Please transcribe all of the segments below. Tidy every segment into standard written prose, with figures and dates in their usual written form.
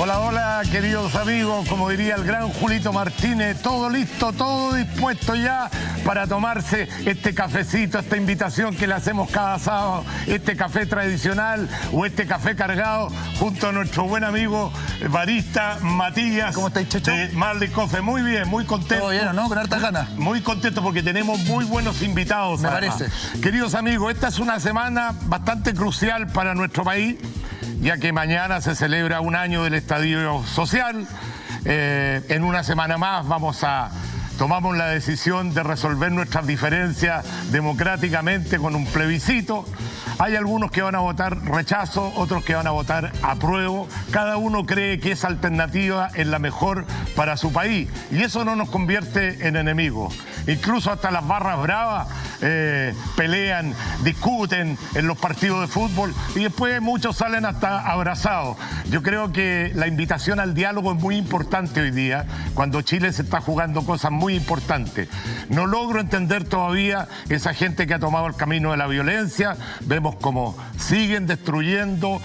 Hola, hola, queridos amigos, como diría el gran Julito Martínez, todo listo, todo dispuesto ya para tomarse este cafecito, esta invitación que le hacemos cada sábado, este café tradicional o este café cargado, junto a nuestro buen amigo barista Matías. ¿Cómo estáis, Checho? De Marley Coffee. Muy bien, muy contento. Todo bien, ¿no? Con hartas ganas. Muy contento porque tenemos muy buenos invitados. Me parece. Queridos amigos, esta es una semana bastante crucial para nuestro país, ya que mañana se celebra un año del estallido social. En una semana más tomamos la decisión de resolver nuestras diferencias democráticamente con un plebiscito. Hay algunos que van a votar rechazo, otros que van a votar apruebo. Cada uno cree que esa alternativa es la mejor para su país. Y eso no nos convierte en enemigos. Incluso hasta las barras bravas pelean, discuten en los partidos de fútbol y después muchos salen hasta abrazados. Yo creo que la invitación al diálogo es muy importante hoy día, cuando Chile se está jugando cosas muy importantes. No logro entender todavía esa gente que ha tomado el camino de la violencia. Vemos cómo siguen destruyendo,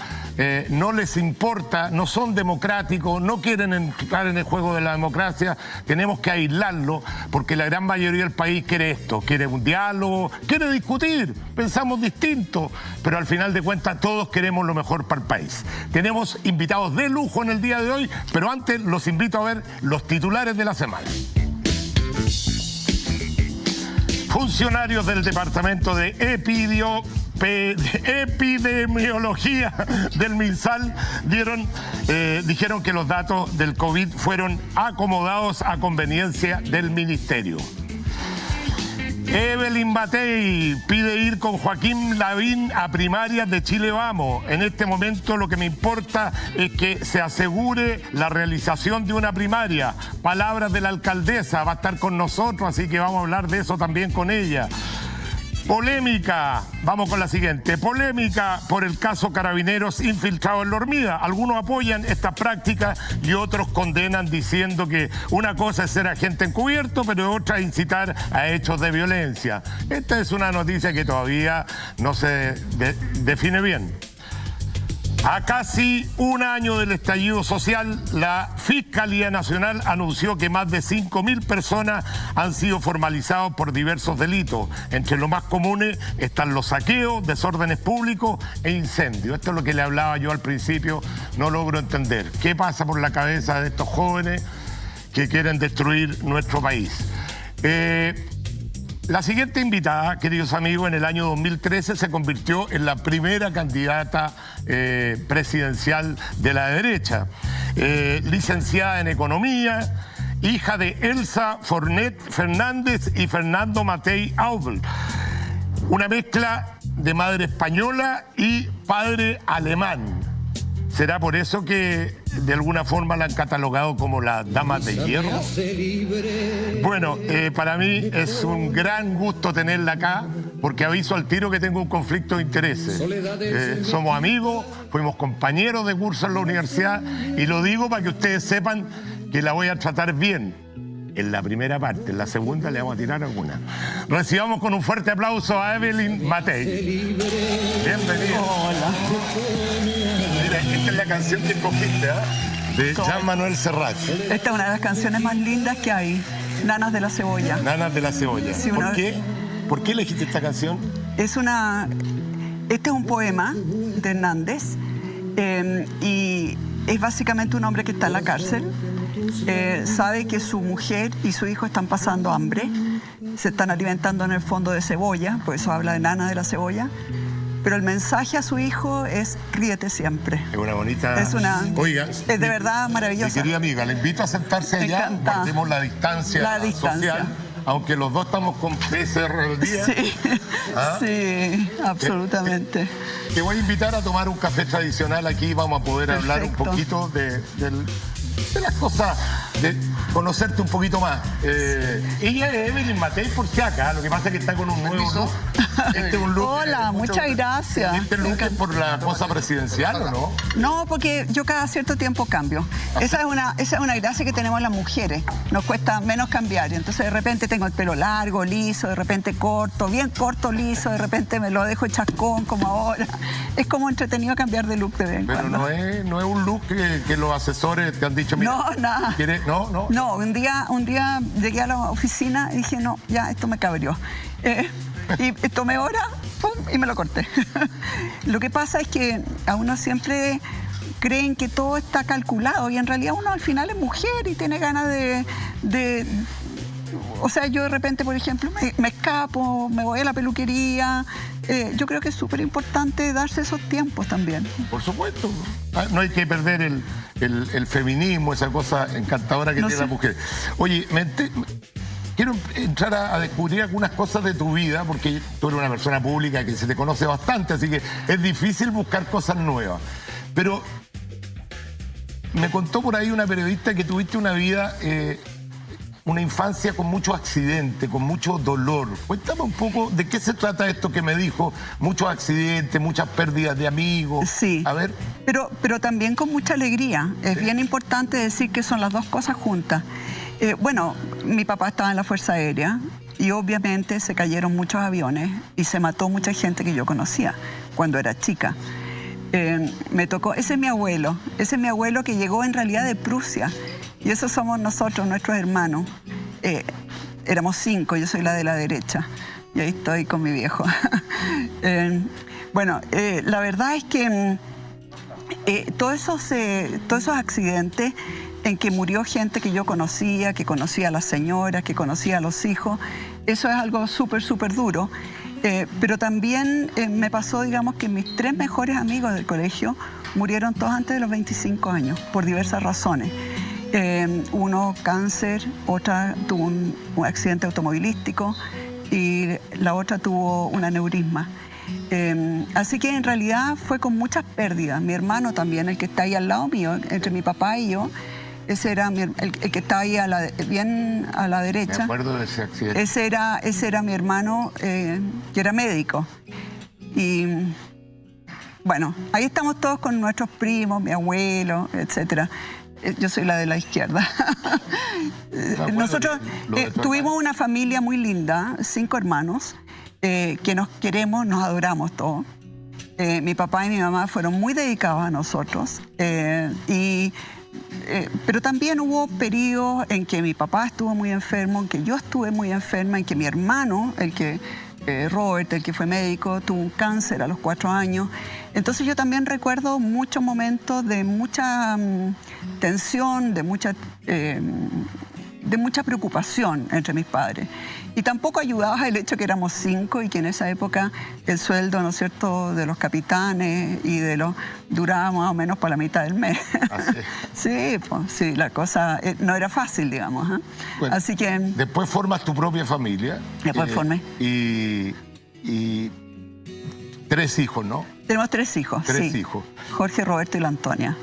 no les importa, no son democráticos, no quieren entrar en el juego de la democracia. Tenemos que aislarlo porque la gran mayoría del país quiere esto, quiere un diálogo, quiere discutir, pensamos distinto, pero al final de cuentas todos queremos lo mejor para el país. Tenemos invitados de lujo en el día de hoy, pero antes los invito a ver los titulares de la semana. Funcionarios del Departamento de Epidemiología del MinSal dijeron que los datos del COVID fueron acomodados a conveniencia del Ministerio. Evelyn Matei pide ir con Joaquín Lavín a primarias de Chile Vamos. En este momento lo que me importa es que se asegure la realización de una primaria. Palabras de la alcaldesa, va a estar con nosotros, así que vamos a hablar de eso también con ella. Polémica, vamos con la siguiente. Polémica por el caso Carabineros infiltrado en La Hormiga. Algunos apoyan esta práctica y otros condenan diciendo que una cosa es ser agente encubierto, pero otra es incitar a hechos de violencia. Esta es una noticia que todavía no se define bien. A casi un año del estallido social, la Fiscalía Nacional anunció que más de 5.000 personas han sido formalizadas por diversos delitos. Entre los más comunes están los saqueos, desórdenes públicos e incendios. Esto es lo que le hablaba yo al principio, no logro entender. ¿Qué pasa por la cabeza de estos jóvenes que quieren destruir nuestro país? La siguiente invitada, queridos amigos, en el año 2013 se convirtió en la primera candidata presidencial de la derecha. Licenciada en Economía, hija de Elsa Fornet Fernández y Fernando Matei Aubel. Una mezcla de madre española y padre alemán. ¿Será por eso que de alguna forma la han catalogado como la dama de hierro? Bueno, para mí es un gran gusto tenerla acá, porque aviso al tiro que tengo un conflicto de intereses. Somos amigos, fuimos compañeros de curso en la universidad, y lo digo para que ustedes sepan que la voy a tratar bien en la primera parte. En la segunda le vamos a tirar alguna. Recibamos con un fuerte aplauso a Evelyn Matei. Bienvenida. Hola. Mira, esta es la canción que escogiste, de Jean Manuel Serrat. Esta es una de las canciones más lindas que hay. Nanas de la Cebolla. Nanas de la Cebolla. Sí, ¿Por qué? ¿Por qué elegiste esta canción? Este es un poema de Hernández y es básicamente un hombre que está en la cárcel. Sabe que su mujer y su hijo están pasando hambre, se están alimentando en el fondo de cebolla, por eso habla de Nanas de la Cebolla. Pero el mensaje a su hijo es: ríete siempre. Es una bonita... Oiga, es de verdad maravillosa. Mi querida amiga, le invito a sentarse allá, guardemos la distancia social, aunque los dos estamos con PCR al día. Sí, sí, absolutamente. Te voy a invitar a tomar un café tradicional aquí, vamos a poder hablar un poquito de las cosas, de conocerte un poquito más. Ella es Evelyn Matei por si acá, lo que pasa es que está con un nuevo look. Este es un look. Hola, muchas gracias. ¿Este look es por la cosa presidencial o no? No, porque yo cada cierto tiempo cambio. Esa es una gracia que tenemos las mujeres. Nos cuesta menos cambiar. Entonces de repente tengo el pelo largo, liso, de repente corto, bien corto, liso, de repente me lo dejo chascón como ahora. Es como entretenido cambiar de look de vez en cuando. No es un look que los asesores te han dicho, mira, no, nada. No, un día llegué a la oficina y dije, no, ya esto me cabrió. Y tomé hora, pum, y me lo corté. Lo que pasa es que a uno siempre creen que todo está calculado y en realidad uno al final es mujer y tiene ganas o sea, yo de repente, por ejemplo, me escapo, me voy a la peluquería. Yo creo que es súper importante darse esos tiempos también. Por supuesto. No hay que perder el feminismo, esa cosa encantadora que tiene la mujer. Oye, quiero entrar a descubrir algunas cosas de tu vida, porque tú eres una persona pública que se te conoce bastante, así que es difícil buscar cosas nuevas. Pero me contó por ahí una periodista que tuviste una vida... una infancia con muchos accidentes, con mucho dolor. Cuéntame un poco de qué se trata esto que me dijo, muchos accidentes, muchas pérdidas de amigos. Sí, a ver. Pero también con mucha alegría. Es bien importante decir que son las dos cosas juntas. Bueno, mi papá estaba en la Fuerza Aérea y obviamente se cayeron muchos aviones y se mató mucha gente que yo conocía cuando era chica. Me tocó, ese es mi abuelo que llegó en realidad de Prusia. Y esos somos nosotros, nuestros hermanos. Éramos 5, yo soy la de la derecha. Y ahí estoy con mi viejo. Bueno, la verdad es que todos esos accidentes en que murió gente que yo conocía, que conocía a las señoras, que conocía a los hijos, eso es algo súper, súper duro. Pero también me pasó, digamos, que mis 3 mejores amigos del colegio murieron todos antes de los 25 años, por diversas razones. Uno cáncer, otra tuvo un accidente automovilístico y la otra tuvo un aneurisma. Así que en realidad fue con muchas pérdidas. Mi hermano también, el que está ahí al lado mío, entre mi papá y yo, ese era el que está ahí bien a la derecha. Me acuerdo de ese accidente. Ese era mi hermano, que era médico. Y bueno, ahí estamos todos con nuestros primos, mi abuelo, etcétera. Yo soy la de la izquierda. Nosotros tuvimos una familia muy linda, 5 hermanos, que nos queremos, nos adoramos todos. Mi papá y mi mamá fueron muy dedicados a nosotros. Pero también hubo periodos en que mi papá estuvo muy enfermo, en que yo estuve muy enferma, en que mi hermano, Robert, el que fue médico, tuvo un cáncer a los 4 años. Entonces yo también recuerdo muchos momentos de mucha tensión, de mucha preocupación entre mis padres. Y tampoco ayudaba el hecho que éramos 5 y que en esa época el sueldo, ¿no es cierto?, de los capitanes y de los duraba más o menos por la mitad del mes. Así. Sí, pues, sí, la cosa no era fácil, digamos. Bueno, así que... Después formas tu propia familia. Después formé. Y 3 hijos, ¿no? Tenemos 3 hijos, 3 sí. hijos. Jorge, Roberto y la Antonia.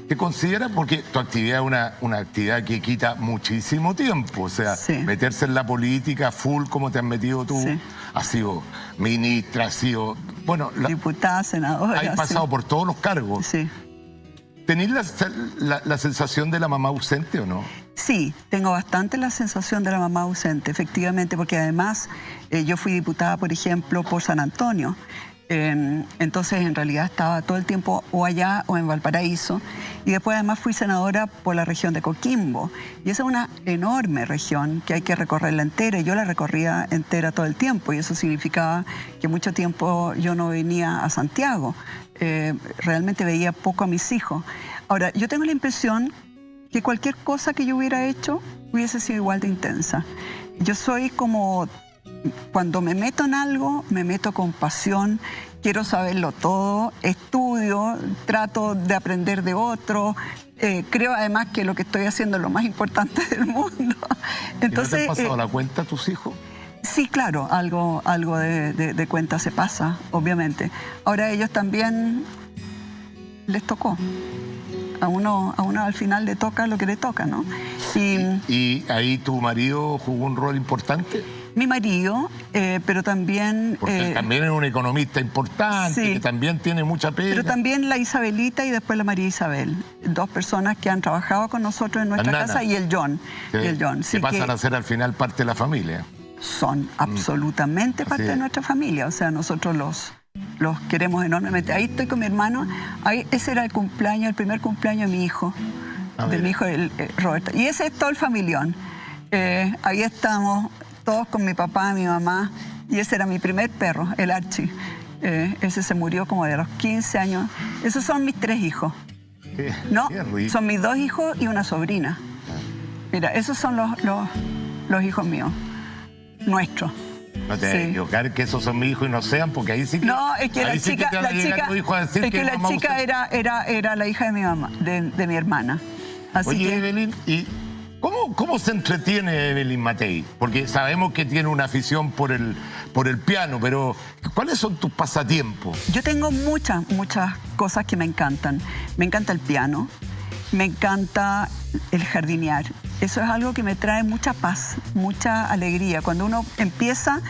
¿Te consideras? Porque tu actividad es una actividad que quita muchísimo tiempo. O sea, sí, meterse en la política full como te has metido tú. Sí. Has sido ministra, has sido... Bueno, diputada, senadora. has pasado por todos los cargos. Sí. ¿Tenés la sensación de la mamá ausente o no? Sí, tengo bastante la sensación de la mamá ausente, efectivamente, porque además yo fui diputada, por ejemplo, por San Antonio. Entonces, en realidad estaba todo el tiempo o allá o en Valparaíso. Y después, además, fui senadora por la región de Coquimbo. Y esa es una enorme región que hay que recorrerla entera. Y yo la recorría entera todo el tiempo. Y eso significaba que mucho tiempo yo no venía a Santiago. Realmente veía poco a mis hijos. Ahora, yo tengo la impresión que cualquier cosa que yo hubiera hecho hubiese sido igual de intensa. Yo soy como... Cuando me meto en algo, me meto con pasión, quiero saberlo todo, estudio, trato de aprender de otro, creo además que lo que estoy haciendo es lo más importante del mundo. Entonces, ¿Y no te han pasado la cuenta a tus hijos? Sí, claro, algo de cuenta se pasa, obviamente. Ahora a ellos también les tocó. A uno al final le toca lo que le toca, ¿no? ¿Y ahí tu marido jugó un rol importante? Mi marido, pero también... Porque él también es un economista importante, sí, que también tiene mucha pega. Pero también la Isabelita y después la María Isabel. 2 personas que han trabajado con nosotros en nuestra casa, y el John. Que pasan a ser al final parte de la familia. Son absolutamente parte de nuestra familia. O sea, nosotros los queremos enormemente. Ahí estoy con mi hermano. Ese era el primer cumpleaños de mi hijo. Mi hijo Roberto. Y ese es todo el familión. Ahí estamos todos con mi papá, mi mamá. Y ese era mi primer perro, el Archie. Ese se murió como de los 15 años. Esos son mis 3 hijos. Qué son mis 2 hijos y una sobrina. Mira, esos son los hijos míos, nuestros. No te debes equivocar que esos son mis hijos y no sean, porque ahí sí que... No, es que la chica era la hija de mi mamá, de mi hermana. Así Oye, que... Evelyn, ¿y cómo se entretiene Evelyn Matei? Porque sabemos que tiene una afición por el piano, pero ¿cuáles son tus pasatiempos? Yo tengo muchas cosas que me encantan. Me encanta el piano, me encanta el jardinear. Eso es algo que me trae mucha paz, mucha alegría. Cuando uno empieza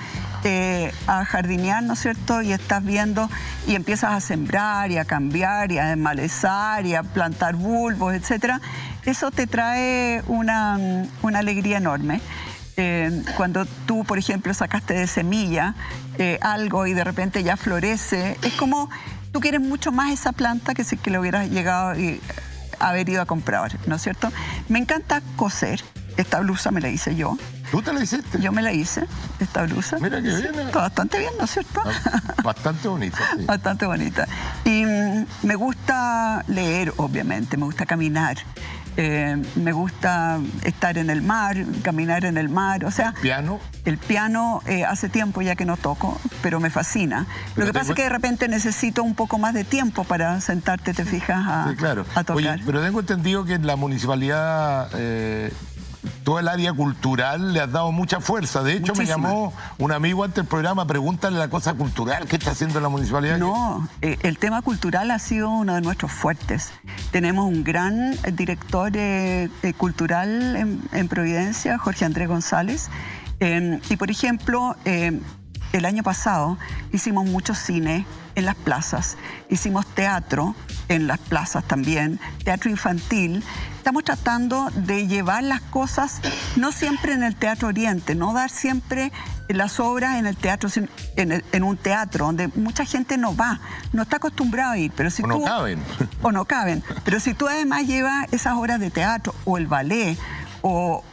a jardinear, ¿no es cierto? Y estás viendo y empiezas a sembrar y a cambiar y a desmalezar y a plantar bulbos, etcétera. Eso te trae una alegría enorme. Cuando tú, por ejemplo, sacaste de semilla algo y de repente ya florece, es como tú quieres mucho más esa planta que si que le hubieras llegado y haber ido a comprar, ¿no es cierto? Me encanta coser. Esta blusa me la hice yo. ¿Tú te la hiciste? Yo me la hice, esta blusa. Mira qué bien. Está bastante bien, ¿no es cierto? Bastante bonita. Sí. Bastante bonita. Y me gusta leer, obviamente, me gusta caminar. Me gusta estar en el mar, caminar en el mar, o sea... ¿El piano? El piano hace tiempo ya que no toco, pero me fascina. Lo que pasa es que de repente necesito un poco más de tiempo para sentarte, te fijas, a tocar. Oye, pero tengo entendido que en la municipalidad... todo el área cultural le has dado mucha fuerza. De hecho, me llamó un amigo antes del programa, pregúntale la cosa cultural, ¿qué está haciendo la municipalidad? No, el tema cultural ha sido uno de nuestros fuertes. Tenemos un gran director cultural en Providencia, Jorge Andrés González. Y, por ejemplo, el año pasado hicimos mucho cine en las plazas, hicimos teatro en las plazas también, teatro infantil. Estamos tratando de llevar las cosas, no siempre en el Teatro Oriente, no dar siempre las obras en el teatro, en un teatro donde mucha gente no va, no está acostumbrado a ir. Pero si no caben. O no caben. Pero si tú además llevas esas obras de teatro, o el ballet, o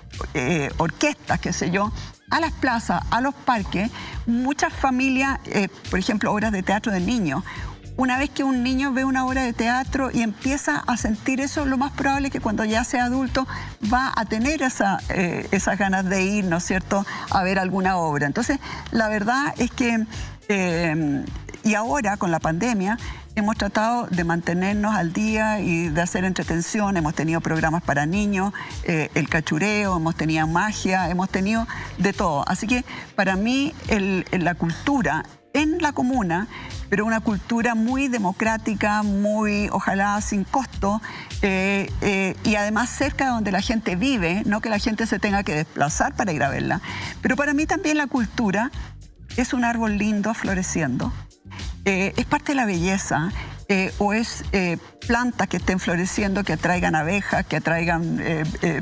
orquestas, qué sé yo, a las plazas, a los parques, muchas familias, por ejemplo, obras de teatro de niños. Una vez que un niño ve una obra de teatro y empieza a sentir eso, lo más probable es que cuando ya sea adulto va a tener esas ganas de ir, ¿no es cierto?, a ver alguna obra. Entonces, la verdad es que, y ahora con la pandemia, hemos tratado de mantenernos al día y de hacer entretención. Hemos tenido programas para niños, el cachureo, hemos tenido magia, hemos tenido de todo. Así que para mí la cultura en la comuna, pero una cultura muy democrática, muy, ojalá, sin costo, y además cerca de donde la gente vive, no que la gente se tenga que desplazar para ir a verla. Pero para mí también la cultura es un árbol lindo floreciendo. Es parte de la belleza, o es plantas que estén floreciendo, que atraigan abejas, que atraigan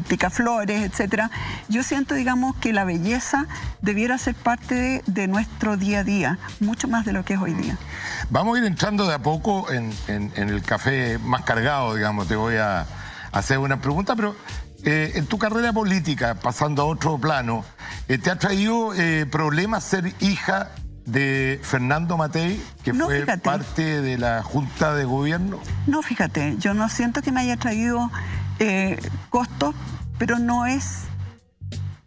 picaflores, etc. Yo siento, digamos, que la belleza debiera ser parte de nuestro día a día, mucho más de lo que es hoy día. Vamos a ir entrando de a poco en el café más cargado, digamos. Te voy a hacer una pregunta, pero en tu carrera política, pasando a otro plano, ¿te ha traído problemas ser hija de Fernando Matei, que no, fue fíjate, parte de la Junta de Gobierno? No, fíjate, yo no siento que me haya traído costos, pero no es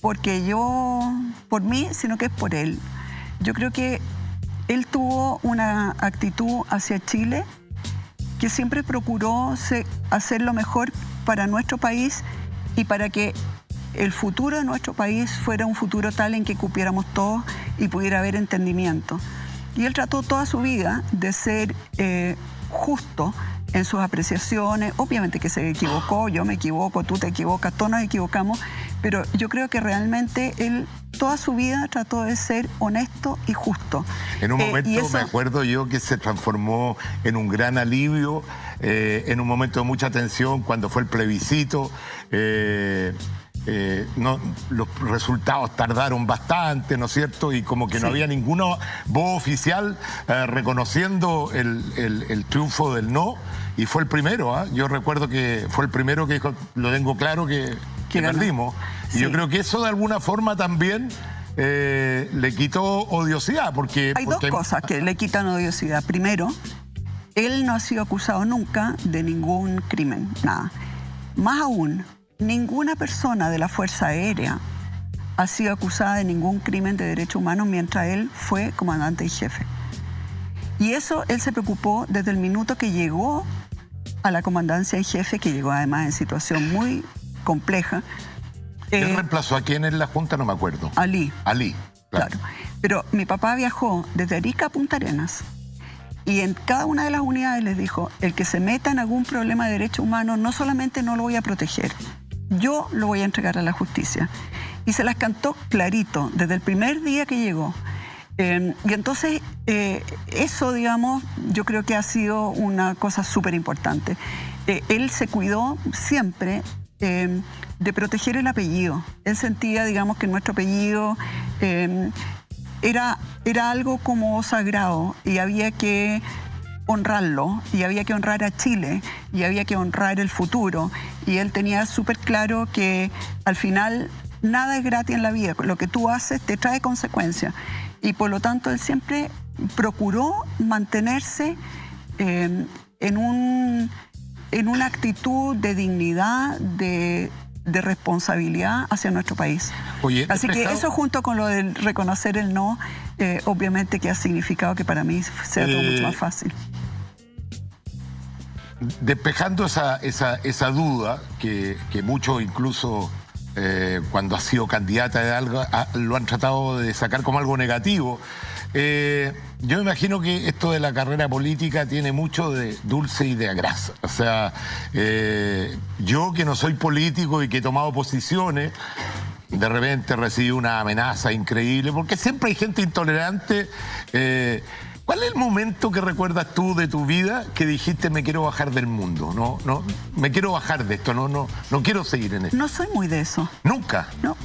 por mí, sino que es por él. Yo creo que él tuvo una actitud hacia Chile que siempre procuró hacer lo mejor para nuestro país y para que el futuro de nuestro país fuera un futuro tal en que cupiéramos todos y pudiera haber entendimiento. Y él trató toda su vida de ser justo en sus apreciaciones. Obviamente que se equivocó, yo me equivoco, tú te equivocas, todos nos equivocamos, pero yo creo que realmente él toda su vida trató de ser honesto y justo. En un momento me acuerdo yo que se transformó en un gran alivio, en un momento de mucha tensión cuando fue el plebiscito. Los resultados tardaron bastante, ¿no es cierto? Y como que no había ninguna voz oficial reconociendo el triunfo del no, y fue el primero, ¿eh? Yo recuerdo que fue el primero que dijo, lo tengo claro, que perdimos. Sí. Y yo creo que eso de alguna forma también le quitó odiosidad, porque... Hay dos cosas que le quitan odiosidad. Primero, él no ha sido acusado nunca de ningún crimen, nada. Más aún, ninguna persona de la Fuerza Aérea ha sido acusada de ningún crimen de derechos humanos mientras él fue comandante y jefe. Y eso él se preocupó desde el minuto que llegó a la comandancia y jefe, que llegó además en situación muy compleja. ¿Él reemplazó a quién en la Junta? No me acuerdo. Ali. Ali, claro. Pero mi papá viajó desde Arica a Punta Arenas y en cada una de las unidades les dijo, el que se meta en algún problema de derechos humanos, no solamente no lo voy a proteger, yo lo voy a entregar a la justicia. Y se las cantó clarito desde el primer día que llegó. Y entonces eso, digamos, yo creo que ha sido una cosa súper importante. Él se cuidó siempre de proteger el apellido. Él sentía, digamos, que nuestro apellido era algo como sagrado y había que honrarlo, y había que honrar a Chile, y había que honrar el futuro. Y él tenía súper claro que al final nada es gratis en la vida, lo que tú haces te trae consecuencias. Y por lo tanto él siempre procuró mantenerse en una actitud de dignidad, de responsabilidad hacia nuestro país. Oye, así que eso, junto con lo de reconocer el no, obviamente que ha significado que para mí sea todo mucho más fácil. Despejando esa duda que muchos incluso cuando ha sido candidata de algo lo han tratado de sacar como algo negativo. Yo me imagino que esto de la carrera política tiene mucho de dulce y de grasa. O sea, yo que no soy político y que he tomado posiciones, de repente recibí una amenaza increíble, porque siempre hay gente intolerante. ¿Cuál es el momento que recuerdas tú de tu vida que dijiste, me quiero bajar del mundo? No, me quiero bajar de esto, no quiero seguir en esto? No soy muy de eso. ¿Nunca? No.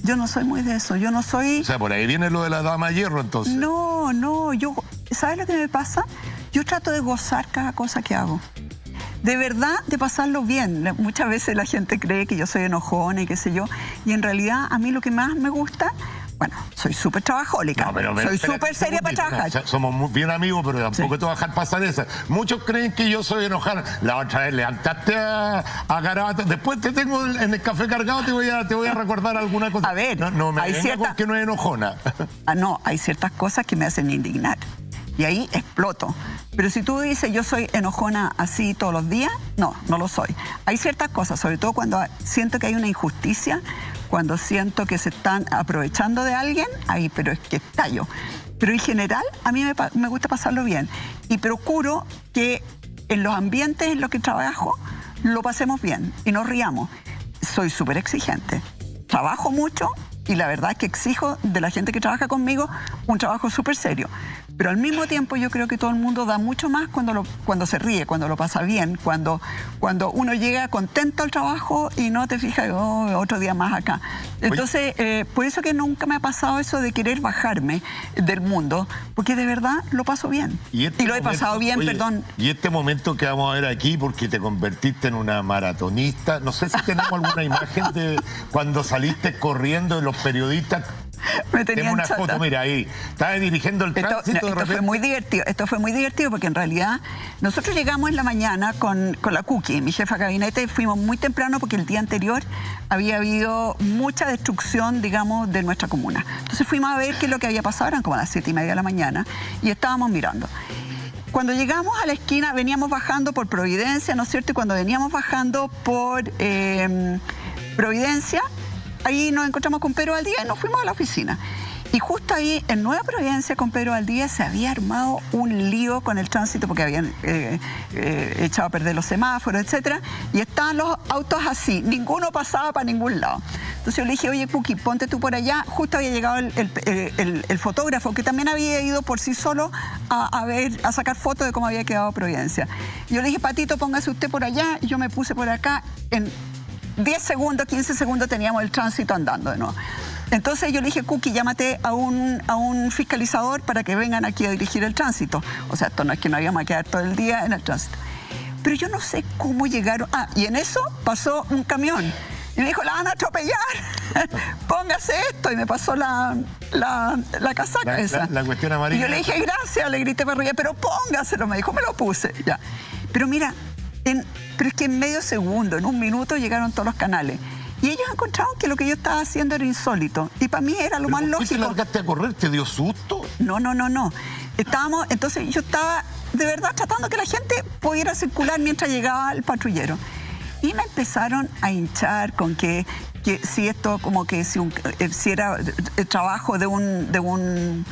Yo no soy muy de eso, yo no soy... O sea, por ahí viene lo de la dama de hierro, entonces. No, yo... ¿Sabes lo que me pasa? Yo trato de gozar cada cosa que hago. De verdad, de pasarlo bien. Muchas veces la gente cree que yo soy enojona y qué sé yo, y en realidad a mí lo que más me gusta... Bueno, soy súper trabajólica, soy súper seria para trabajar. No, somos muy bien amigos, pero tampoco te voy a dejar pasar esa. Muchos creen que yo soy enojada. La otra vez levantaste a Garabato. Después te tengo en el café cargado, te voy a recordar alguna cosa. A ver, no me venga que no es enojona. No, hay ciertas cosas que me hacen indignar. Y ahí exploto. Pero si tú dices, yo soy enojona así todos los días, no lo soy. Hay ciertas cosas, sobre todo cuando siento que hay una injusticia, cuando siento que se están aprovechando de alguien, ahí, pero es que estallo. Pero en general, a mí me gusta pasarlo bien. Y procuro que en los ambientes en los que trabajo, lo pasemos bien y nos riamos. Soy súper exigente. Trabajo mucho y la verdad es que exijo de la gente que trabaja conmigo un trabajo súper serio. Pero al mismo tiempo yo creo que todo el mundo da mucho más cuando se ríe, cuando lo pasa bien, cuando uno llega contento al trabajo y no te fijas, otro día más acá. Entonces, por eso que nunca me ha pasado eso de querer bajarme del mundo, porque de verdad lo paso bien. Y lo he pasado bien, perdón. Y este momento que vamos a ver aquí, porque te convertiste en una maratonista, no sé si tenemos alguna imagen de cuando saliste corriendo de los periodistas. Me tenía una foto, mira ahí, estaba dirigiendo el tránsito. Esto fue muy divertido porque en realidad nosotros llegamos en la mañana con la Cookie, mi jefa de gabinete, fuimos muy temprano porque el día anterior había habido mucha destrucción, digamos, de nuestra comuna. Entonces fuimos a ver qué es lo que había pasado, eran como las 7:30 de la mañana y estábamos mirando. Cuando llegamos a la esquina, veníamos bajando por Providencia, ¿no es cierto? Y cuando veníamos bajando por Providencia, ahí nos encontramos con Pedro Valdivia y nos fuimos a la oficina. Y justo ahí, en Nueva Providencia, con Pedro Valdivia, se había armado un lío con el tránsito porque habían echado a perder los semáforos, etcétera, y estaban los autos así, ninguno pasaba para ningún lado. Entonces yo le dije, oye, Cookie, ponte tú por allá. Justo había llegado el fotógrafo, que también había ido por sí solo a sacar fotos de cómo había quedado Providencia. Y yo le dije, Patito, póngase usted por allá, y yo me puse por acá. En 10 segundos, 15 segundos teníamos el tránsito andando de nuevo. Entonces yo le dije, Cookie, llámate a un fiscalizador para que vengan aquí a dirigir el tránsito. O sea, esto no es que nos íbamos a quedar todo el día en el tránsito. Pero yo no sé cómo llegaron. Ah, y en eso pasó un camión. Y me dijo, la van a atropellar, póngase esto. Y me pasó la casaca esa. La cuestión amarilla. Y yo le dije, gracias, le grité para arriba, pero póngaselo. Me dijo, me lo puse. Ya. Pero mira, pero es que en medio segundo, en un minuto, llegaron todos los canales. Y ellos encontraron que lo que yo estaba haciendo era insólito. Y para mí era lo más lógico. ¿Por qué te largaste a correr? ¿Te dio susto? No. Entonces yo estaba de verdad tratando que la gente pudiera circular mientras llegaba el patrullero. Y me empezaron a hinchar con que si esto, como que si era el trabajo de un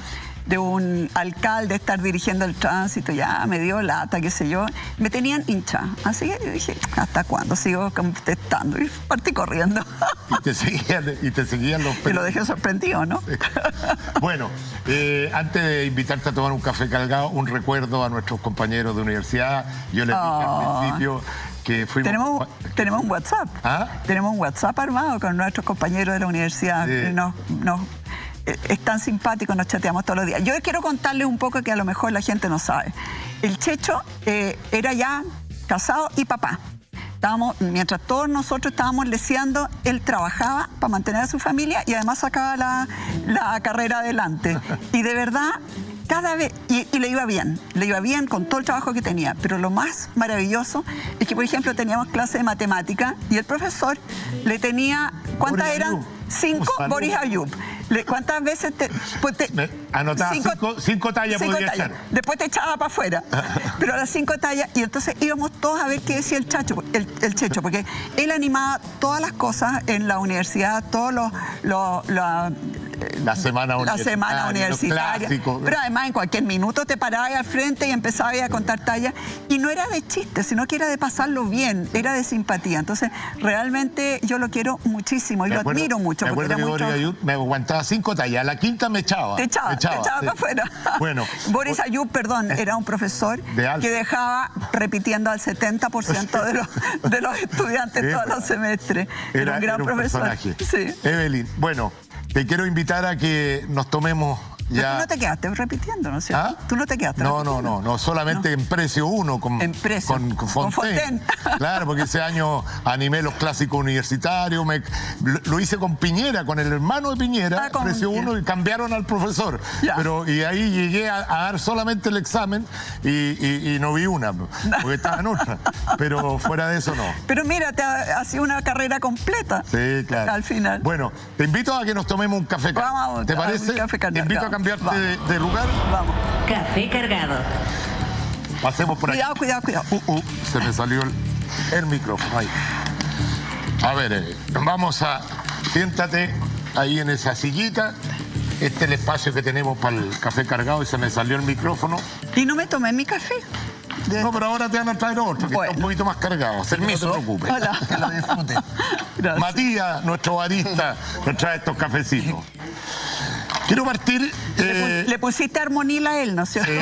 alcalde estar dirigiendo el tránsito, ya me dio lata, qué sé yo. Me tenían hinchada. Así que yo dije, ¿hasta cuándo sigo contestando? Y partí corriendo. Y te seguían los... Y lo dejé sorprendido, ¿no? Bueno, antes de invitarte a tomar un café cargado, un recuerdo a nuestros compañeros de universidad. Yo les dije al principio que fuimos... Tenemos un WhatsApp. ¿Ah? Tenemos un WhatsApp armado con nuestros compañeros de la universidad. Sí. Es tan simpático, nos chateamos todos los días. Yo quiero contarles un poco que a lo mejor la gente no sabe. El Checho era ya casado y papá. Mientras todos nosotros estábamos leseando, él trabajaba para mantener a su familia y además sacaba la carrera adelante. Y de verdad, cada vez, y le iba bien con todo el trabajo que tenía. Pero lo más maravilloso es que, por ejemplo, teníamos clase de matemática y el profesor le tenía, ¿cuántas eran? 5, Boris Ayub. ¿Cuántas veces anotaba 5 tallas podía echar. Después te echaba para afuera. Pero a las 5 tallas, y entonces íbamos todos a ver qué decía el Checho, porque él animaba todas las cosas en la universidad, todos la semana universitaria. Pero además en cualquier minuto te parabas al frente y empezabas a contar tallas. Y no era de chiste, sino que era de pasarlo bien, era de simpatía. Entonces, realmente yo lo quiero muchísimo y lo admiro mucho. Me acuerdo que Boris Ayub me aguantaba 5 tallas, a la quinta me echaba. Te echaba para afuera. Bueno, Boris Ayub, perdón, era un profesor que dejaba repitiendo al 70% de los estudiantes todos los semestres. Era un gran profesor. Personaje. Sí. Evelyn, bueno, te quiero invitar a que nos tomemos ya... Pero tú no te quedaste repitiendo, ¿no es cierto? ¿Ah? Tú no te quedaste repitiendo. No, solamente en Precio 1 con Fontaine. Claro, porque ese año animé los clásicos universitarios, lo hice con Piñera, con el hermano de Piñera, Precio 1, y cambiaron al profesor. Y ahí llegué a dar solamente el examen y no vi una, porque estaba en otra. Pero fuera de eso no. Pero mira, te ha sido una carrera completa. Sí, claro. Al final. Bueno, te invito a que nos tomemos un café. Vamos, ¿te parece? Un café te invito a cambiarte de lugar. Vamos. Café cargado. Pasemos por aquí. Cuidado. Se me salió el micrófono. Ahí. A ver, siéntate ahí en esa sillita. Este es el espacio que tenemos para el café cargado y se me salió el micrófono. Y no me tomé mi café. No, pero ahora te van a traer otro, que está un poquito más cargado. Permiso. No te preocupes. Hola. Que lo disfrutes. Gracias. Matías, nuestro barista, nos trae estos cafecitos. Quiero partir... Le pusiste armonila a él, ¿no es cierto?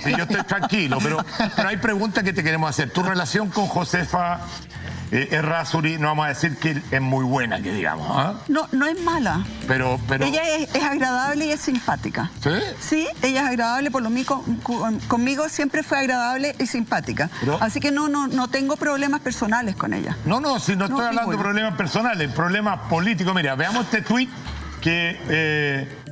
Sí, yo estoy tranquilo, pero hay preguntas que te queremos hacer. Tu relación con Josefa Errázuriz, no vamos a decir que es muy buena, que digamos. ¿Eh? No es mala. Pero... Ella es agradable y es simpática. ¿Sí? Sí, ella es agradable, por lo mismo conmigo siempre fue agradable y simpática. ¿Pero? Así que no tengo problemas personales con ella. Si no estoy hablando de problemas personales, problemas políticos. Mira, veamos este tuit que...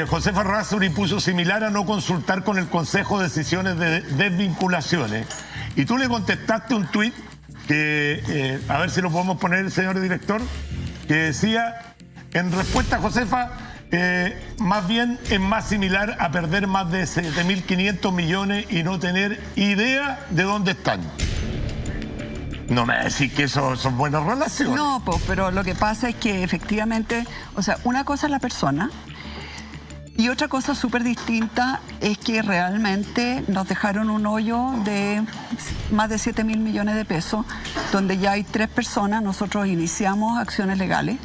Josefa Errázuriz puso similar a no consultar con el Consejo decisiones de desvinculaciones. Y tú le contestaste un tuit que, a ver si lo podemos poner, señor director, que decía, en respuesta a Josefa, más bien es más similar a perder más de 7.500 millones y no tener idea de dónde están. No me decís que eso son buenas relaciones. No, pues, pero lo que pasa es que efectivamente, o sea, una cosa es la persona y otra cosa súper distinta es que realmente nos dejaron un hoyo de más de 7.000 millones de pesos, donde ya hay 3 personas, nosotros iniciamos acciones legales.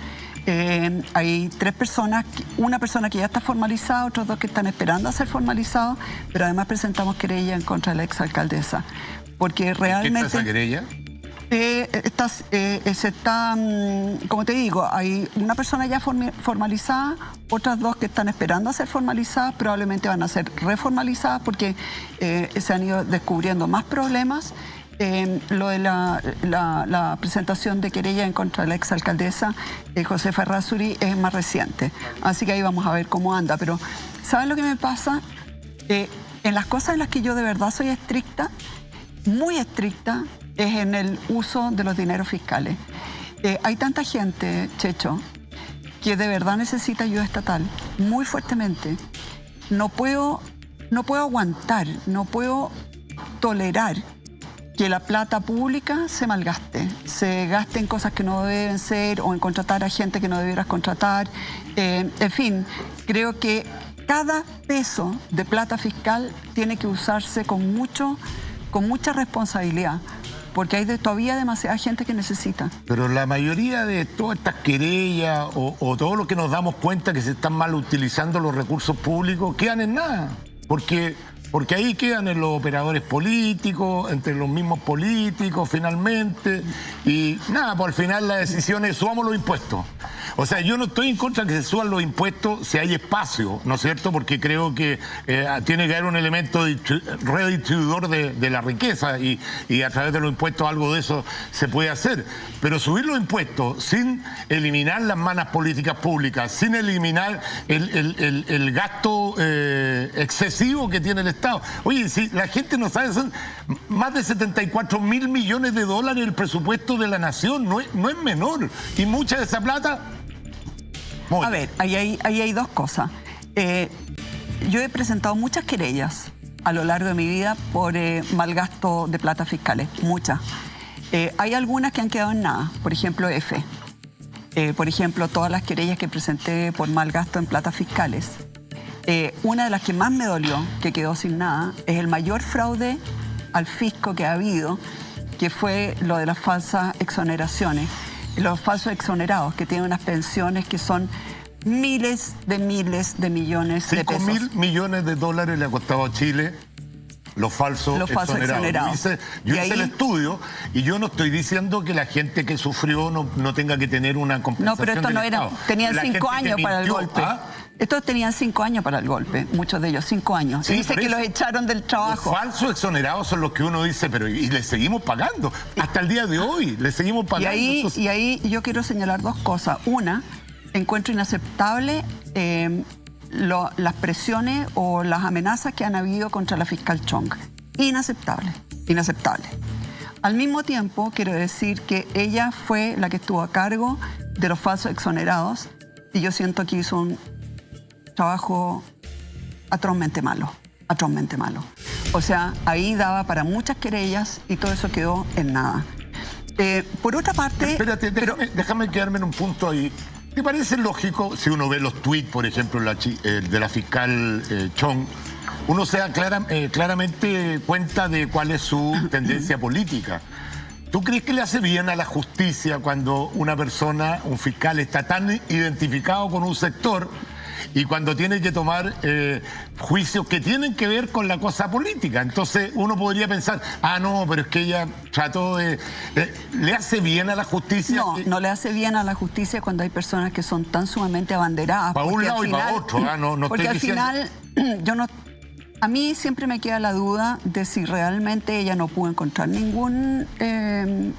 Hay 3 personas, una persona que ya está formalizada, otros 2 que están esperando a ser formalizados, pero además presentamos querella en contra de la exalcaldesa. Porque realmente... ¿Qué es esa querella? Como te digo, hay una persona ya formalizada, otras 2 que están esperando a ser formalizadas, probablemente van a ser reformalizadas porque se han ido descubriendo más problemas. Lo de la presentación de querella en contra de la exalcaldesa Josefa Errázuriz es más reciente, así que ahí vamos a ver cómo anda. Pero ¿saben lo que me pasa? En las cosas en las que yo de verdad soy estricta, muy estricta, es en el uso de los dineros fiscales. Hay tanta gente, Checho, que de verdad necesita ayuda estatal, muy fuertemente. No puedo aguantar, no puedo tolerar que la plata pública se malgaste, se gaste en cosas que no deben ser o en contratar a gente que no debieras contratar. En fin, creo que cada peso de plata fiscal tiene que usarse con mucha responsabilidad, porque hay todavía demasiada gente que necesita. Pero la mayoría de todas estas querellas o todo lo que nos damos cuenta que se están mal utilizando los recursos públicos quedan en nada, porque ahí quedan en los operadores políticos, entre los mismos políticos finalmente, y nada, pues al final la decisión es subamos los impuestos. O sea, yo no estoy en contra de que se suban los impuestos si hay espacio, ¿no es cierto? Porque creo que tiene que haber un elemento redistribuidor de la riqueza y a través de los impuestos algo de eso se puede hacer. Pero subir los impuestos sin eliminar las malas políticas públicas, sin eliminar el gasto excesivo que tiene el Estado. Oye, si la gente no sabe, son más de 74.000 millones de dólares el presupuesto de la nación, no es menor. Y mucha de esa plata... A ver, ahí hay 2 cosas. Yo he presentado muchas querellas a lo largo de mi vida por mal gasto de plata fiscales, muchas. Hay algunas que han quedado en nada, por ejemplo, por ejemplo, todas las querellas que presenté por mal gasto en platas fiscales. Una de las que más me dolió, que quedó sin nada, es el mayor fraude al fisco que ha habido, que fue lo de las falsas exoneraciones. Los falsos exonerados, que tienen unas pensiones que son miles de millones de pesos. 5.000 millones de dólares le ha costado a Chile los falsos exonerados. Yo hice el estudio y yo no estoy diciendo que la gente que sufrió no tenga que tener una compensación. No, pero esto no era, tenían 5 años para el golpe. Estos tenían 5 años para el golpe, muchos de ellos, 5 años. Sí, dice que los echaron del trabajo. Los falsos exonerados son los que uno dice, pero y les seguimos pagando. Hasta el día de hoy les seguimos pagando. Y ahí yo quiero señalar 2 cosas. Una, encuentro inaceptable las presiones o las amenazas que han habido contra la fiscal Chong. Inaceptable, inaceptable. Al mismo tiempo, quiero decir que ella fue la que estuvo a cargo de los falsos exonerados y yo siento que hizo un trabajo atrozmente malo, atrozmente malo. O sea, ahí daba para muchas querellas y todo eso quedó en nada. Por otra parte... Espérate, déjame quedarme en un punto ahí. ¿Te parece lógico, si uno ve los tweets, por ejemplo, de la fiscal Chong, uno se da claramente cuenta de cuál es su tendencia política? ¿Tú crees que le hace bien a la justicia cuando una persona, un fiscal, está tan identificado con un sector y cuando tiene que tomar juicios que tienen que ver con la cosa política? Entonces uno podría pensar, no, pero es que ella trató de... ¿Le hace bien a la justicia? No, no le hace bien a la justicia cuando hay personas que son tan sumamente abanderadas. Para un lado y para otro, no porque estoy diciendo... al final, yo no... A mí siempre me queda la duda de si realmente ella no pudo encontrar ningún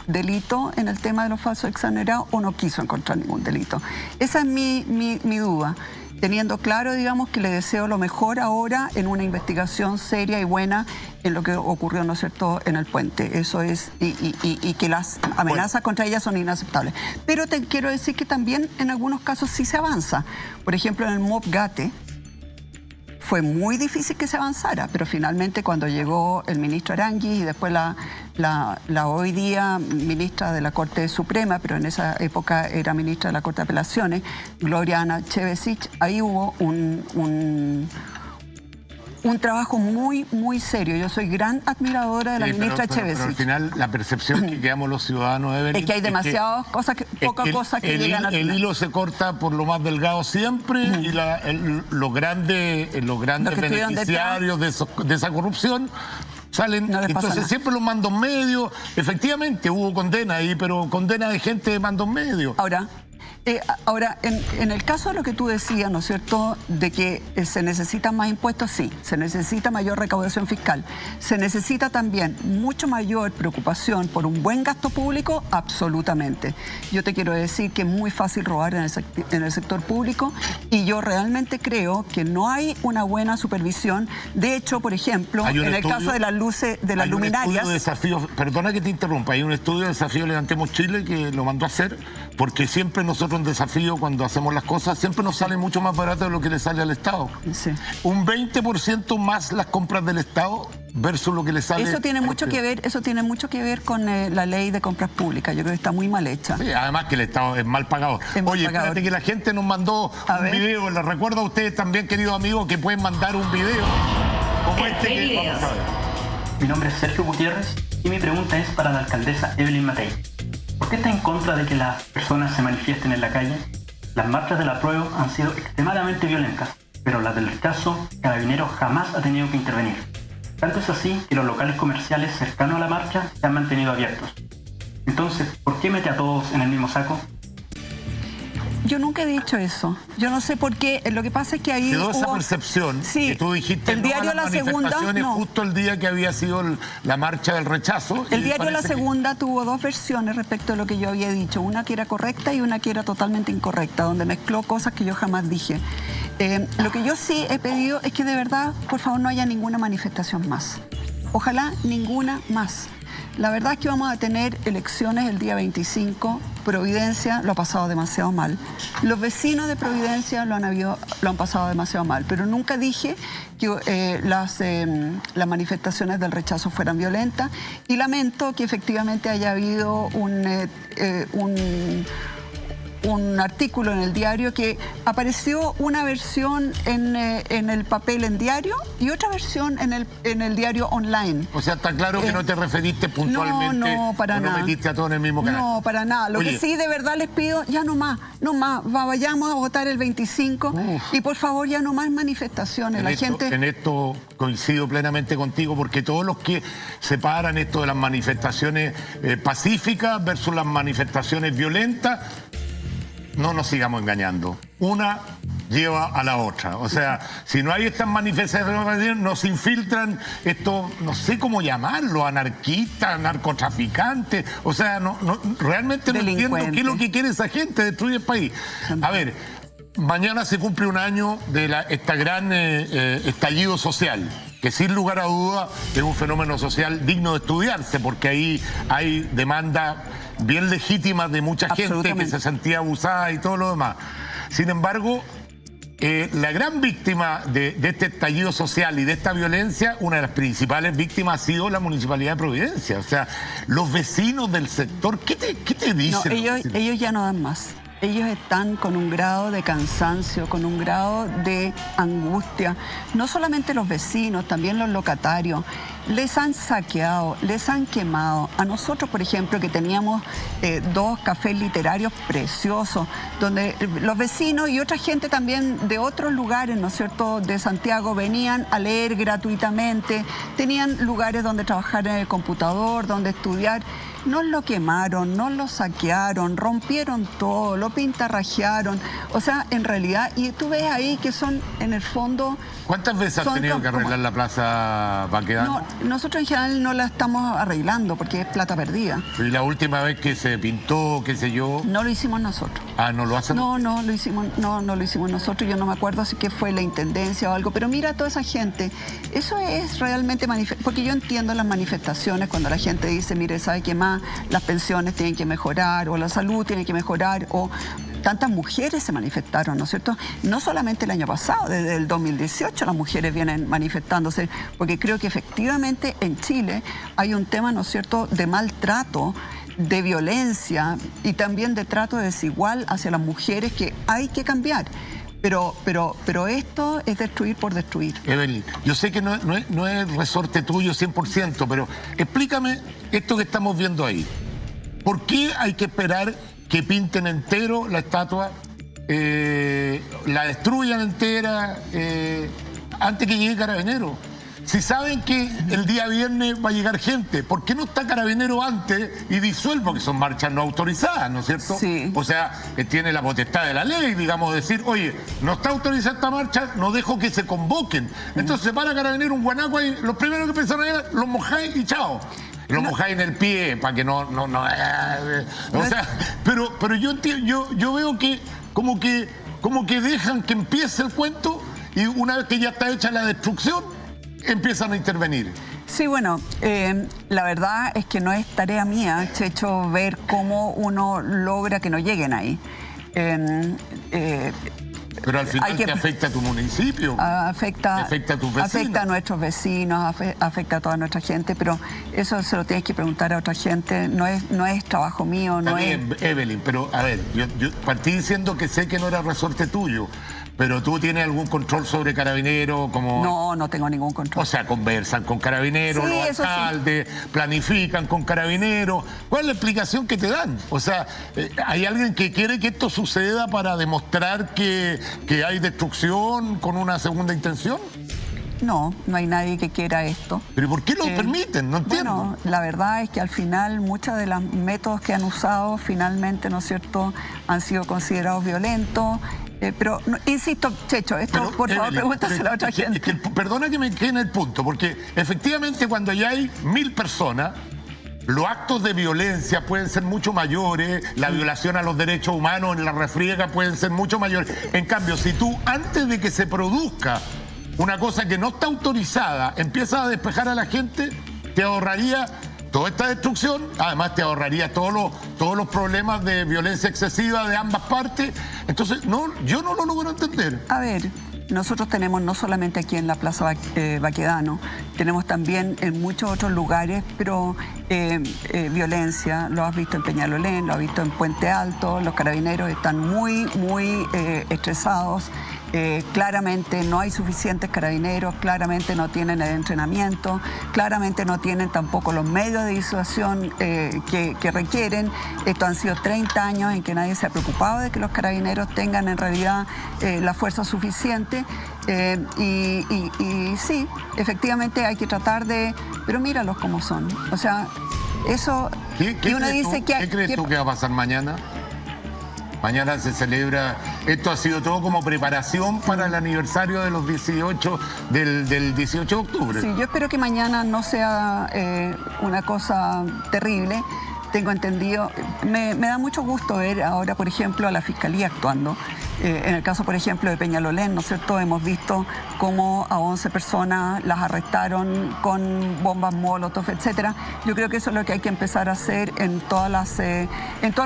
delito en el tema de los falsos exonerados o no quiso encontrar ningún delito. Esa es mi duda, teniendo claro, digamos, que le deseo lo mejor ahora en una investigación seria y buena en lo que ocurrió, ¿no es cierto?, en el puente. Eso es, y que las amenazas contra ella son inaceptables. Pero te quiero decir que también en algunos casos sí se avanza. Por ejemplo, en el MOP Gate, fue muy difícil que se avanzara, pero finalmente cuando llegó el ministro Aranguis y después la hoy día ministra de la Corte Suprema, pero en esa época era ministra de la Corte de Apelaciones, Gloriana Chevesich, ahí hubo un trabajo muy, muy serio. Yo soy gran admiradora de la ministra Chevesich. Pero al final la percepción que quedamos los ciudadanos, Evelyn, es que hay demasiadas cosas, pocas cosas que llegan al final. El hilo se corta por lo más delgado siempre y los grandes beneficiarios de esa corrupción salen. No entonces siempre los mandos medios. Efectivamente hubo condena ahí, pero condena de gente de mandos medios. Ahora, en el caso de lo que tú decías, ¿no es cierto?, de que se necesitan más impuestos, sí, se necesita mayor recaudación fiscal, se necesita también mucho mayor preocupación por un buen gasto público, absolutamente. Yo te quiero decir que es muy fácil robar en el sector público y yo realmente creo que no hay una buena supervisión. De hecho, por ejemplo, en el caso de las luces, de las luminarias... Perdona que te interrumpa, hay un estudio de Desafío Levantemos Chile que lo mandó a hacer porque siempre nosotros en Desafío, cuando hacemos las cosas, siempre nos sale mucho más barato de lo que le sale al Estado. Sí. Un 20% más las compras del Estado versus lo que le sale... Eso tiene mucho que ver con la ley de compras públicas. Yo creo que está muy mal hecha. Sí, además que el Estado es mal pagado. Oye, espérate que la gente nos mandó un video. Les recuerdo a ustedes también, queridos amigos, que pueden mandar un video como este que vamos a ver. Mi nombre es Sergio Gutiérrez y mi pregunta es para la alcaldesa Evelyn Matei. ¿Por qué está en contra de que las personas se manifiesten en la calle? Las marchas del apruebo han sido extremadamente violentas, pero las del rechazo, Carabineros jamás ha tenido que intervenir. Tanto es así que los locales comerciales cercanos a la marcha se han mantenido abiertos. Entonces, ¿por qué mete a todos en el mismo saco? Yo nunca he dicho eso. Yo no sé por qué. Lo que pasa es que ahí quedó esa percepción que tú dijiste el diario La Segunda, justo el día que había sido la marcha del rechazo. El diario La Segunda tuvo dos versiones respecto a lo que yo había dicho. Una que era correcta y una que era totalmente incorrecta, donde mezcló cosas que yo jamás dije. Lo que yo sí he pedido es que de verdad, por favor, no haya ninguna manifestación más. Ojalá ninguna más. La verdad es que vamos a tener elecciones el día 25. Providencia lo ha pasado demasiado mal. Los vecinos de Providencia lo han pasado demasiado mal. Pero nunca dije que las manifestaciones del rechazo fueran violentas. Y lamento que efectivamente haya habido un artículo en el diario que apareció una versión en el papel en diario y otra versión en el diario online. O sea, está claro que no te referiste puntualmente. No, para nada. No metiste a todos en el mismo canal. No, para nada. Lo que sí de verdad les pido, ya no más. Vayamos a votar el 25 y por favor ya no más manifestaciones. En esto coincido plenamente contigo porque todos los que separan esto de las manifestaciones pacíficas versus las manifestaciones violentas, no nos sigamos engañando. Una lleva a la otra. O sea, si no hay estas manifestaciones, nos infiltran estos, no sé cómo llamarlo, anarquistas, narcotraficantes. O sea, realmente no entiendo qué es lo que quiere esa gente, destruir el país. A ver, mañana se cumple un año de esta gran estallido social, que sin lugar a duda es un fenómeno social digno de estudiarse, porque ahí hay demanda bien legítima de mucha gente que se sentía abusada y todo lo demás. Sin embargo, la gran víctima de este estallido social y de esta violencia, una de las principales víctimas ha sido la Municipalidad de Providencia. O sea, los vecinos del sector, ¿qué te dicen? No, ellos ya no dan más. Ellos están con un grado de cansancio, con un grado de angustia. No solamente los vecinos, también los locatarios. Les han saqueado, les han quemado. A nosotros, por ejemplo, que teníamos 2 cafés literarios preciosos, donde los vecinos y otra gente también de otros lugares, ¿no es cierto?, de Santiago, venían a leer gratuitamente, tenían lugares donde trabajar en el computador, donde estudiar. Nos lo quemaron, nos lo saquearon, rompieron todo, lo pintarrajearon. O sea, en realidad, y tú ves ahí que son, en el fondo... ¿Cuántas veces has tenido que arreglar la Plaza Baquedano? No, nosotros en general no la estamos arreglando porque es plata perdida. ¿Y la última vez que se pintó, qué sé yo? No lo hicimos nosotros. Ah, ¿no lo hacen? No lo hicimos nosotros. Yo no me acuerdo si que fue la intendencia o algo. Pero mira a toda esa gente. Eso es realmente porque yo entiendo las manifestaciones cuando la gente dice, mire, ¿sabe qué más? Las pensiones tienen que mejorar o la salud tiene que mejorar o tantas mujeres se manifestaron, ¿no es cierto? No solamente el año pasado, desde el 2018 las mujeres vienen manifestándose, porque creo que efectivamente en Chile hay un tema, ¿no es cierto?, de maltrato, de violencia y también de trato desigual hacia las mujeres que hay que cambiar. Pero esto es destruir por destruir. Evelyn, yo sé que no es resorte tuyo 100%, pero explícame esto que estamos viendo ahí. ¿Por qué hay que esperar que pinten entero la estatua, la destruyan entera antes que llegue Carabineros? Si saben que el día viernes va a llegar gente, ¿por qué no está Carabineros antes y disuelve? Porque son marchas no autorizadas, ¿no es cierto? Sí. O sea, tiene la potestad de la ley, digamos, decir, oye, no está autorizada esta marcha, no dejo que se convoquen. Entonces se para Carabineros, un guanaco ahí, los primeros que pensaron era, los mojáis y chao. Lo mojáis en el pie para que no. O sea, pero yo entiendo, yo veo que como que dejan que empiece el cuento y una vez que ya está hecha la destrucción, empiezan a intervenir. Sí, bueno, la verdad es que no es tarea mía, Checho, ver cómo uno logra que no lleguen ahí. Pero al final te afecta a tu municipio, afecta a tus vecinos. Afecta a nuestros vecinos, afecta a toda nuestra gente, pero eso se lo tienes que preguntar a otra gente, no es trabajo mío. Está bien, Evelyn, pero a ver, yo partí diciendo que sé que no era resorte tuyo, pero tú tienes algún control sobre Carabineros, como... No tengo ningún control. O sea, conversan con Carabineros, sí, los alcaldes, sí, planifican con Carabineros. ¿Cuál es la explicación que te dan? O sea, ¿hay alguien que quiere que esto suceda para demostrar que hay destrucción con una segunda intención? No hay nadie que quiera esto. ¿Pero por qué lo permiten? No entiendo. Bueno, la verdad es que al final muchos de los métodos que han usado finalmente, ¿no es cierto?, han sido considerados violentos. Pero, insisto, Checho, esto por favor pregúntaselo a otra gente. Perdona que me quede en el punto, porque efectivamente cuando ya hay 1000 personas, los actos de violencia pueden ser mucho mayores, la violación a los derechos humanos en la refriega pueden ser mucho mayores. En cambio, si tú antes de que se produzca una cosa que no está autorizada, empiezas a despejar a la gente, te ahorraría toda esta destrucción, además te ahorraría todos los problemas de violencia excesiva de ambas partes. Entonces, yo no lo logro entender. A ver, nosotros tenemos no solamente aquí en la Plaza Baquedano, tenemos también en muchos otros lugares, pero violencia, lo has visto en Peñalolén, lo has visto en Puente Alto, los Carabineros están muy estresados. Claramente no hay suficientes carabineros, claramente no tienen el entrenamiento, claramente no tienen tampoco los medios de disuasión que requieren. Esto han sido 30 años en que nadie se ha preocupado de que los carabineros tengan en realidad la fuerza suficiente. Y sí, efectivamente hay que tratar de... Pero míralos como son. O sea, eso... ¿Qué crees tú que va a pasar mañana? Mañana se celebra, esto ha sido todo como preparación para el aniversario de los 18, del 18 de octubre. Sí, yo espero que mañana no sea una cosa terrible. Tengo entendido, me da mucho gusto ver ahora, por ejemplo, a la Fiscalía actuando. En el caso, por ejemplo, de Peñalolén, ¿no es cierto? Hemos visto cómo a 11 personas las arrestaron con bombas Molotov, etcétera. Yo creo que eso es lo que hay que empezar a hacer en todos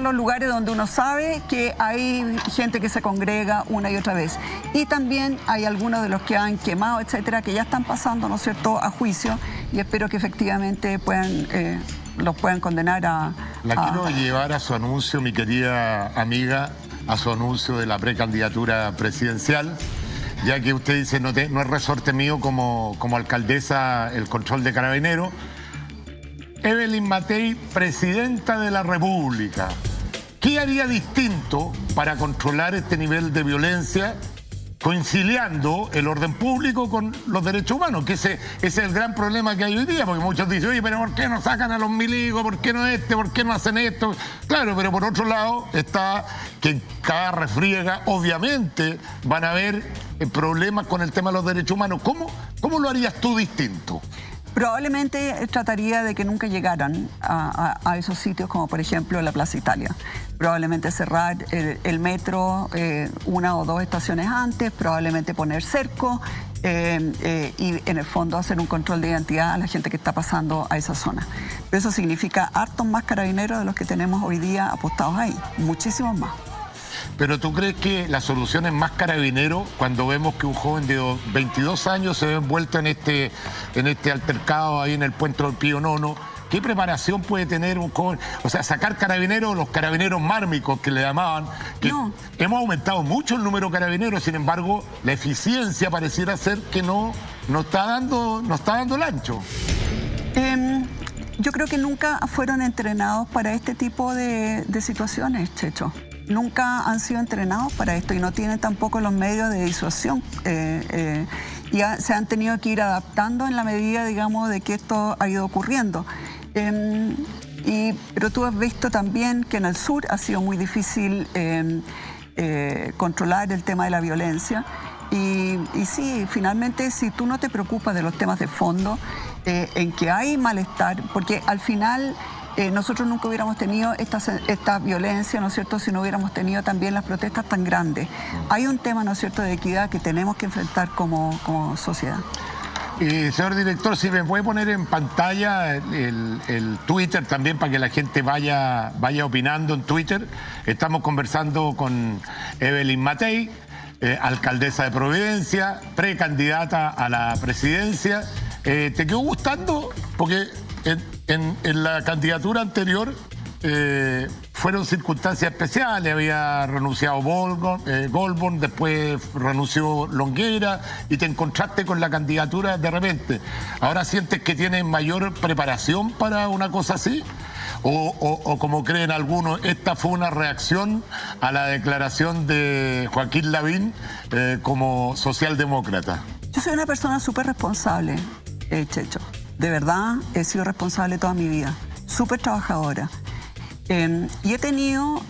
los lugares donde uno sabe que hay gente que se congrega una y otra vez. Y también hay algunos de los que han quemado, etcétera, que ya están pasando, ¿no es cierto?, a juicio, y espero que efectivamente los puedan condenar a... Quiero llevar a su anuncio, mi querida amiga, a su anuncio de la precandidatura presidencial, ya que usted dice no es resorte mío como alcaldesa el control de Carabineros. Evelyn Matei, presidenta de la República, ¿qué haría distinto para controlar este nivel de violencia, conciliando el orden público con los derechos humanos? Que ese es el gran problema que hay hoy día, porque muchos dicen, oye, pero ¿por qué no sacan a los milicos? ¿Por qué no ¿Por qué no hacen esto? Claro, pero por otro lado está que en cada refriega, obviamente, van a haber problemas con el tema de los derechos humanos. ¿Cómo lo harías tú distinto? Probablemente trataría de que nunca llegaran a esos sitios, como por ejemplo la Plaza Italia. Probablemente cerrar el metro 1 o 2 estaciones antes, probablemente poner cerco y en el fondo hacer un control de identidad a la gente que está pasando a esa zona. Pero eso significa hartos más carabineros de los que tenemos hoy día apostados ahí, muchísimos más. Pero ¿tú crees que la solución es más Carabineros cuando vemos que un joven de 22 años se ve envuelto en este altercado ahí en el puente del Pío Nono? ¿Qué preparación puede tener un joven? O sea, sacar Carabineros, los carabineros mármicos que le llamaban. Que no. Hemos aumentado mucho el número de carabineros, sin embargo, la eficiencia pareciera ser que no está dando el ancho. Yo creo que nunca fueron entrenados para este tipo de situaciones, Checho. Nunca han sido entrenados para esto y no tienen tampoco los medios de disuasión. Se han tenido que ir adaptando en la medida, digamos, de que esto ha ido ocurriendo. Pero tú has visto también que en el sur ha sido muy difícil controlar el tema de la violencia. Y sí, finalmente, si tú no te preocupas de los temas de fondo, en que hay malestar, porque al final nosotros nunca hubiéramos tenido esta violencia, ¿no es cierto?, si no hubiéramos tenido también las protestas tan grandes. Hay un tema, ¿no es cierto?, de equidad que tenemos que enfrentar como sociedad. Señor director, si me puede poner en pantalla el Twitter también para que la gente vaya opinando en Twitter. Estamos conversando con Evelyn Matei, alcaldesa de Providencia, precandidata a la presidencia. ¿Te quedó gustando? Porque en la candidatura anterior fueron circunstancias especiales. Había renunciado Goldborn, después renunció Longueira y te encontraste con la candidatura de repente. ¿Ahora sientes que tienes mayor preparación para una cosa así? O como creen algunos, esta fue una reacción a la declaración de Joaquín Lavín como socialdemócrata. Yo soy una persona súper responsable, Checho. De verdad, he sido responsable toda mi vida. Súper trabajadora. Y he tenido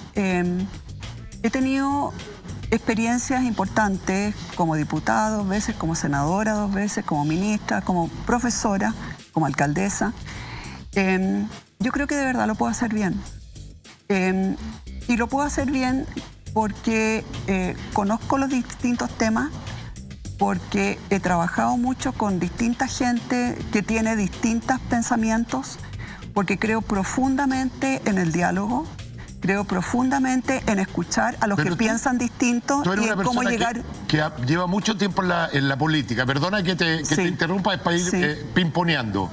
experiencias importantes como diputada 2 veces, como senadora 2 veces, como ministra, como profesora, como alcaldesa. Yo creo que de verdad lo puedo hacer bien. Y lo puedo hacer bien porque conozco los distintos temas, porque he trabajado mucho con distinta gente que tiene distintos pensamientos, porque creo profundamente en el diálogo, creo profundamente en escuchar a los que piensan distinto y en cómo llegar... Que lleva mucho tiempo en la política. Perdona que te interrumpa, es para ir pimponeando.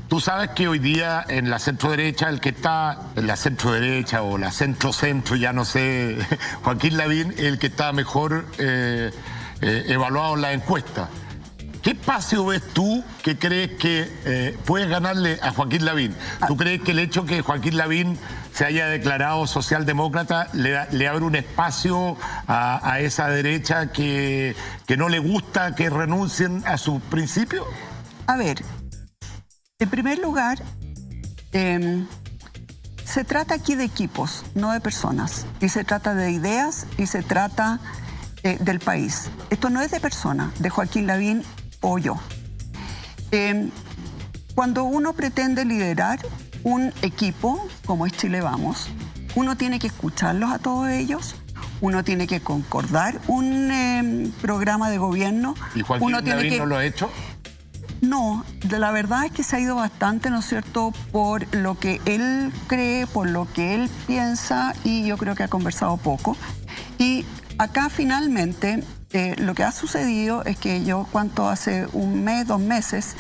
Tú sabes que hoy día en la centro-derecha, el que está en la centro-derecha o la centro-centro, ya no sé, Joaquín Lavín, el que está mejor evaluado en la encuesta. ¿Qué espacio ves tú que crees que puedes ganarle a Joaquín Lavín? ¿Tú crees que el hecho que Joaquín Lavín se haya declarado socialdemócrata le abre un espacio a esa derecha que no le gusta que renuncien a sus principios? A ver, en primer lugar, se trata aquí de equipos, no de personas. Y se trata de ideas y se trata del país. Esto no es de persona, de Joaquín Lavín o yo. Cuando uno pretende liderar un equipo, como es Chile Vamos, uno tiene que escucharlos a todos ellos, uno tiene que concordar un programa de gobierno. ¿Y Joaquín Lavín no lo ha hecho? No, la verdad es que se ha ido bastante, ¿no es cierto?, por lo que él cree, por lo que él piensa, y yo creo que ha conversado poco. Y acá finalmente lo que ha sucedido es que yo hace 1 mes, 2 meses,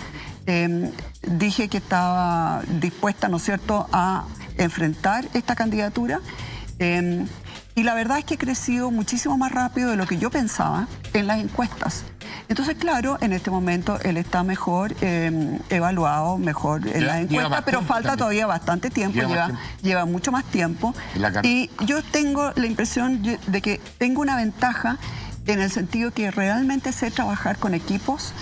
dije que estaba dispuesta, ¿no es cierto?, a enfrentar esta candidatura. Y la verdad es que he crecido muchísimo más rápido de lo que yo pensaba en las encuestas. Entonces, claro, en este momento él está mejor evaluado, mejor en las encuestas, pero falta todavía bastante tiempo, lleva mucho más tiempo. Y yo tengo la impresión de que tengo una ventaja en el sentido que realmente sé trabajar con equipos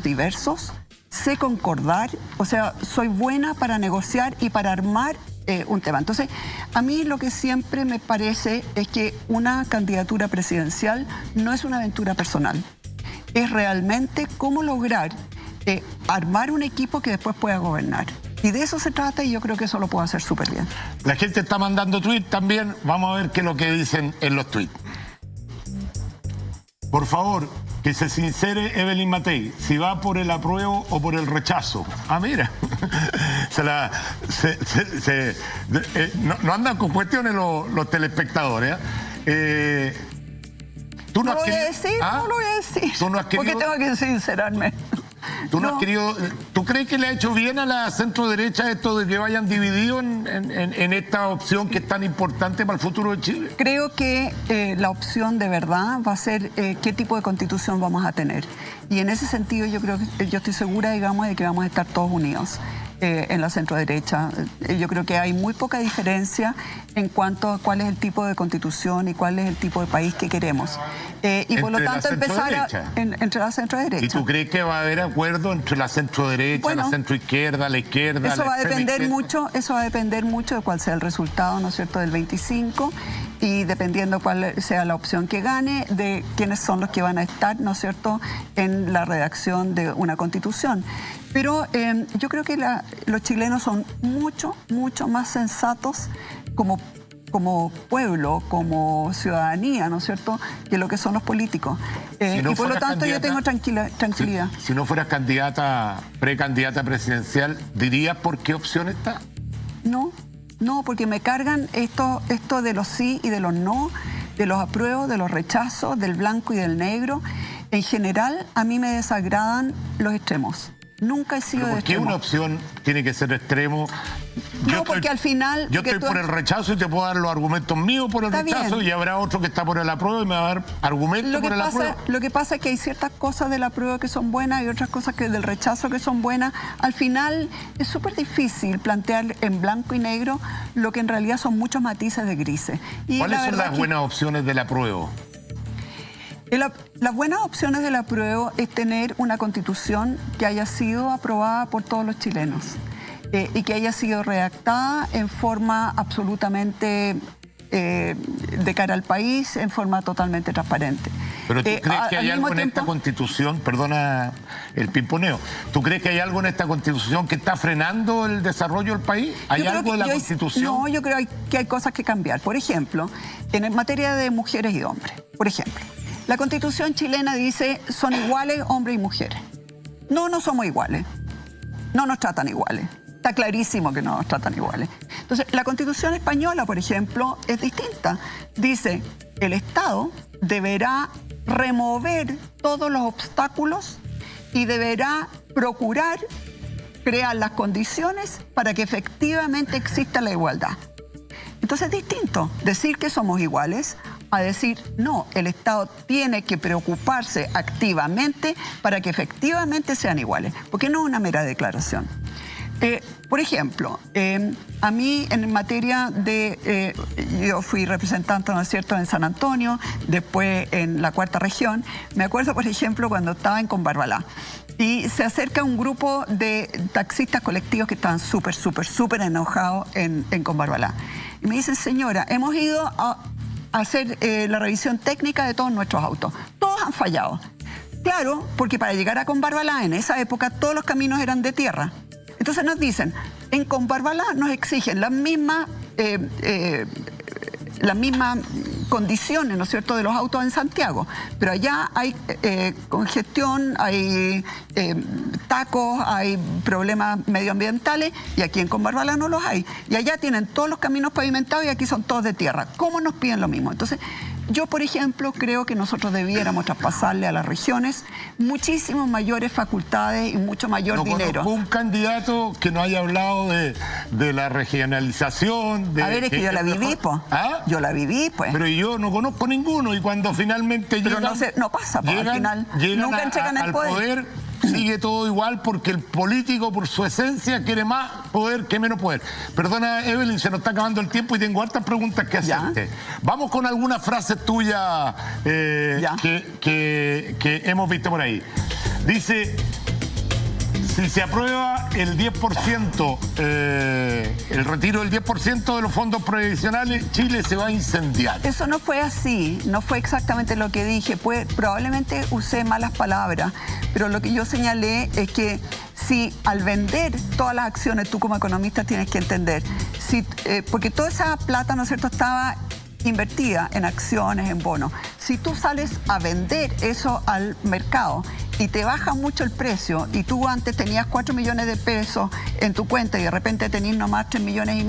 diversos, sé concordar, o sea, soy buena para negociar y para armar un tema. Entonces, a mí lo que siempre me parece es que una candidatura presidencial no es una aventura personal. Es realmente cómo lograr armar un equipo que después pueda gobernar. Y de eso se trata y yo creo que eso lo puedo hacer súper bien. La gente está mandando tweets también. Vamos a ver qué es lo que dicen en los tweets. Por favor, Que se sincere Evelyn Matei, si va por el apruebo o por el rechazo. Ah, mira. No andan con cuestiones los telespectadores. ¿Tú no lo voy a decir, no lo voy a decir. ¿Tú no has querido, porque tengo que sincerarme. ¿Tú crees que le ha hecho bien a la centro derecha esto de que vayan divididos en esta opción que es tan importante para el futuro de Chile? Creo que la opción de verdad va a ser qué tipo de constitución vamos a tener. Y en ese sentido yo estoy segura, digamos, de que vamos a estar todos unidos en la centro derecha. Yo creo que hay muy poca diferencia en cuanto a cuál es el tipo de constitución y cuál es el tipo de país que queremos. Y por lo tanto empezar entre la centro derecha. ¿Y tú crees que va a haber acuerdo entre la centro derecha, bueno, la centro izquierda, la izquierda? Eso va a depender mucho de cuál sea el resultado, ¿no es cierto?, del 25, y dependiendo cuál sea la opción que gane, de quiénes son los que van a estar, ¿no es cierto?, en la redacción de una constitución. Pero yo creo que los chilenos son mucho más sensatos como pueblo, como ciudadanía, ¿no es cierto?, que lo que son los políticos. Y por lo tanto yo tengo tranquilidad. Si no fueras precandidata presidencial, ¿dirías por qué opción está? No, porque me cargan esto de los sí y de los no, de los apruebos, de los rechazos, del blanco y del negro. En general, a mí me desagradan los extremos. Nunca he sido de extremo. ¿Por qué una opción tiene que ser extremo? Porque al final... Yo estoy por el rechazo y te puedo dar los argumentos míos por el rechazo, y habrá otro que está por el apruebo y me va a dar argumentos por el apruebo. Lo que pasa es que hay ciertas cosas del apruebo que son buenas y otras cosas del rechazo que son buenas. Al final es súper difícil plantear en blanco y negro lo que en realidad son muchos matices de grises. ¿Cuáles son las buenas opciones del apruebo? Las buenas opciones del apruebo es tener una constitución que haya sido aprobada por todos los chilenos y que haya sido redactada en forma absolutamente de cara al país, en forma totalmente transparente. Pero ¿tú crees que hay algo en esta constitución, perdona el pimponeo, ¿tú crees que hay algo en esta constitución que está frenando el desarrollo del país? ¿Hay algo de la constitución? No, yo creo que hay cosas que cambiar. Por ejemplo, en materia de mujeres y hombres, por ejemplo. La Constitución chilena dice, son iguales hombres y mujeres. No somos iguales. No nos tratan iguales. Está clarísimo que no nos tratan iguales. Entonces, la Constitución española, por ejemplo, es distinta. Dice, el Estado deberá remover todos los obstáculos y deberá procurar crear las condiciones para que efectivamente exista la igualdad. Entonces es distinto decir que somos iguales a decir, no, el Estado tiene que preocuparse activamente para que efectivamente sean iguales, porque no es una mera declaración. Por ejemplo, a mí en materia de... yo fui representante, ¿no es cierto?, en San Antonio, después en la Cuarta Región. Me acuerdo, por ejemplo, cuando estaba en Combarbalá. Y se acerca un grupo de taxistas colectivos que estaban súper enojados en Combarbalá. Y me dicen, señora, hemos ido a hacer la revisión técnica de todos nuestros autos. Todos han fallado. Claro, porque para llegar a Combarbalá en esa época todos los caminos eran de tierra. Entonces nos dicen, en Combarbalá nos exigen las mismas condiciones, ¿no es cierto?, de los autos en Santiago, pero allá hay congestión, hay tacos, hay problemas medioambientales, y aquí en Combarbalá no los hay. Y allá tienen todos los caminos pavimentados y aquí son todos de tierra. ¿Cómo nos piden lo mismo? Entonces, yo, por ejemplo, creo que nosotros debiéramos traspasarle a las regiones muchísimas mayores facultades y mucho mayor dinero. No conozco un candidato que no haya hablado de la regionalización. A ver, es que yo la viví, pues. ¿Ah? Yo la viví, pues. Pero yo no conozco ninguno, y cuando finalmente llegan... Pero no pasa, pues, al final. Nunca entregan el poder. Sigue todo igual porque el político, por su esencia, quiere más poder que menos poder. Perdona, Evelyn, se nos está acabando el tiempo y tengo hartas preguntas que hacerte. Vamos con algunas frases tuyas que hemos visto por ahí. Dice, si se aprueba el 10%, el retiro del 10% de los fondos previsionales, Chile se va a incendiar. Eso no fue así, no fue exactamente lo que dije. Probablemente usé malas palabras, pero lo que yo señalé es que si al vender todas las acciones, tú como economista tienes que entender, porque toda esa plata, ¿no es cierto?, estaba invertida en acciones, en bonos. Si tú sales a vender eso al mercado y te baja mucho el precio y tú antes tenías 4 millones de pesos en tu cuenta y de repente tenías nomás 3,5 millones,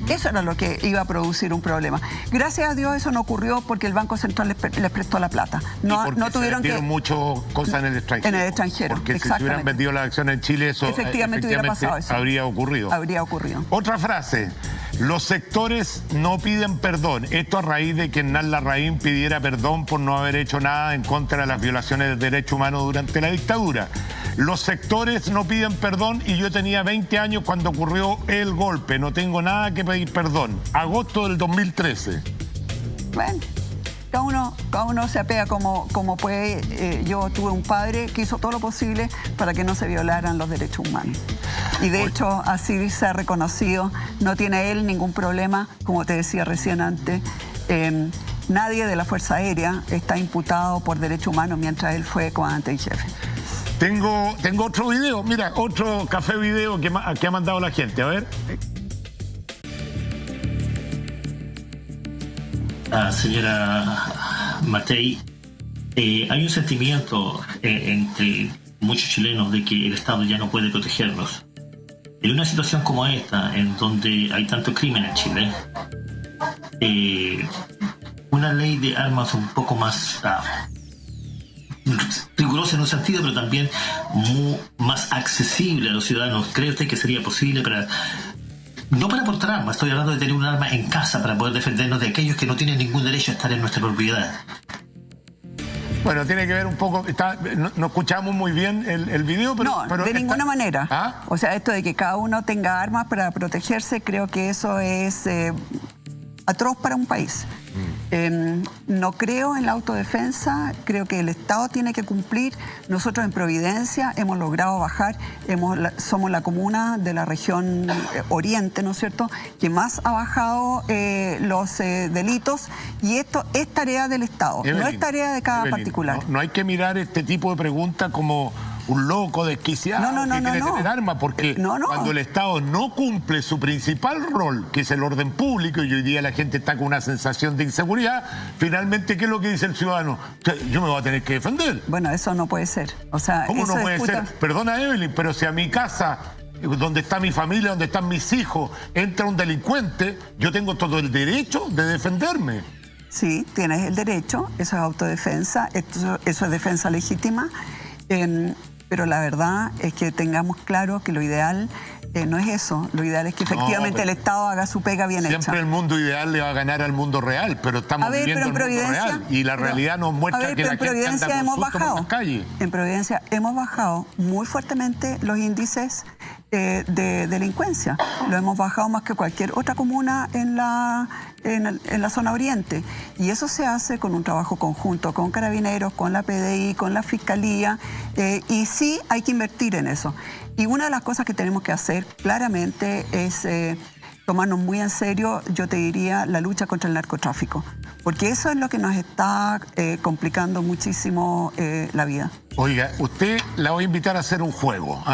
eso era lo que iba a producir un problema. Gracias a Dios eso no ocurrió porque el Banco Central les prestó la plata. No tuvieron que... muchas cosas en el extranjero. En el extranjero, porque si se hubieran vendido las acciones en Chile, eso efectivamente hubiera pasado eso. Habría ocurrido. Habría ocurrido. Otra frase. Los sectores no piden perdón. Esto a raíz de que Hernán Larraín pidiera perdón por no haber hecho nada en contra de las violaciones de derechos humanos durante la dictadura. Los sectores no piden perdón y yo tenía 20 años cuando ocurrió el golpe. No tengo nada que pedir perdón. Agosto del 2013. Bueno, cada uno se apega como puede. Yo tuve un padre que hizo todo lo posible para que no se violaran los derechos humanos. Y de hecho, así se ha reconocido. No tiene él ningún problema, como te decía recién antes. Nadie de la Fuerza Aérea está imputado por derechos humanos mientras él fue comandante en jefe. Tengo otro video, mira, otro café video que ha mandado la gente. A ver. Señora Matei, hay un sentimiento entre muchos chilenos de que el Estado ya no puede protegerlos. En una situación como esta, en donde hay tanto crimen en Chile, una ley de armas un poco más rigurosa en un sentido, pero también más accesible a los ciudadanos, ¿cree usted que sería posible para... No para portar armas, estoy hablando de tener un arma en casa para poder defendernos de aquellos que no tienen ningún derecho a estar en nuestra propiedad? Bueno, tiene que ver un poco, no escuchamos muy bien el video, pero... No, de ninguna manera. ¿Ah? O sea, esto de que cada uno tenga armas para protegerse, creo que eso es atroz para un país. No creo en la autodefensa, creo que el Estado tiene que cumplir. Nosotros en Providencia hemos logrado bajar, somos la comuna de la región oriente, ¿no es cierto?, que más ha bajado los delitos, y esto es tarea del Estado, Evelyn, no es tarea de cada particular. No hay que mirar este tipo de preguntas como un loco desquiciado que quiere tener armas, porque cuando el Estado no cumple su principal rol, que es el orden público, y hoy día la gente está con una sensación de inseguridad, finalmente, ¿qué es lo que dice el ciudadano? Yo me voy a tener que defender. Bueno, eso no puede ser. O sea, ¿cómo no puede ser? Perdona, Evelyn, pero si a mi casa, donde está mi familia, donde están mis hijos, entra un delincuente, yo tengo todo el derecho de defenderme. Sí, tienes el derecho, eso es autodefensa, eso es defensa legítima. Pero la verdad es que tengamos claro que lo ideal no es eso. Lo ideal es que efectivamente el Estado haga su pega bien hecha. Siempre el mundo ideal le va a ganar al mundo real, pero estamos viviendo el mundo real. Y la realidad nos muestra que la gente anda con susto por las calles. En Providencia hemos bajado muy fuertemente los índices de delincuencia. Lo hemos bajado más que cualquier otra comuna en la zona oriente. Y eso se hace con un trabajo conjunto con Carabineros, con la PDI, con la Fiscalía. Y sí hay que invertir en eso. Y una de las cosas que tenemos que hacer claramente es tomarnos muy en serio, yo te diría, la lucha contra el narcotráfico. Porque eso es lo que nos está complicando muchísimo la vida. Oiga, usted la voy a invitar a hacer un juego,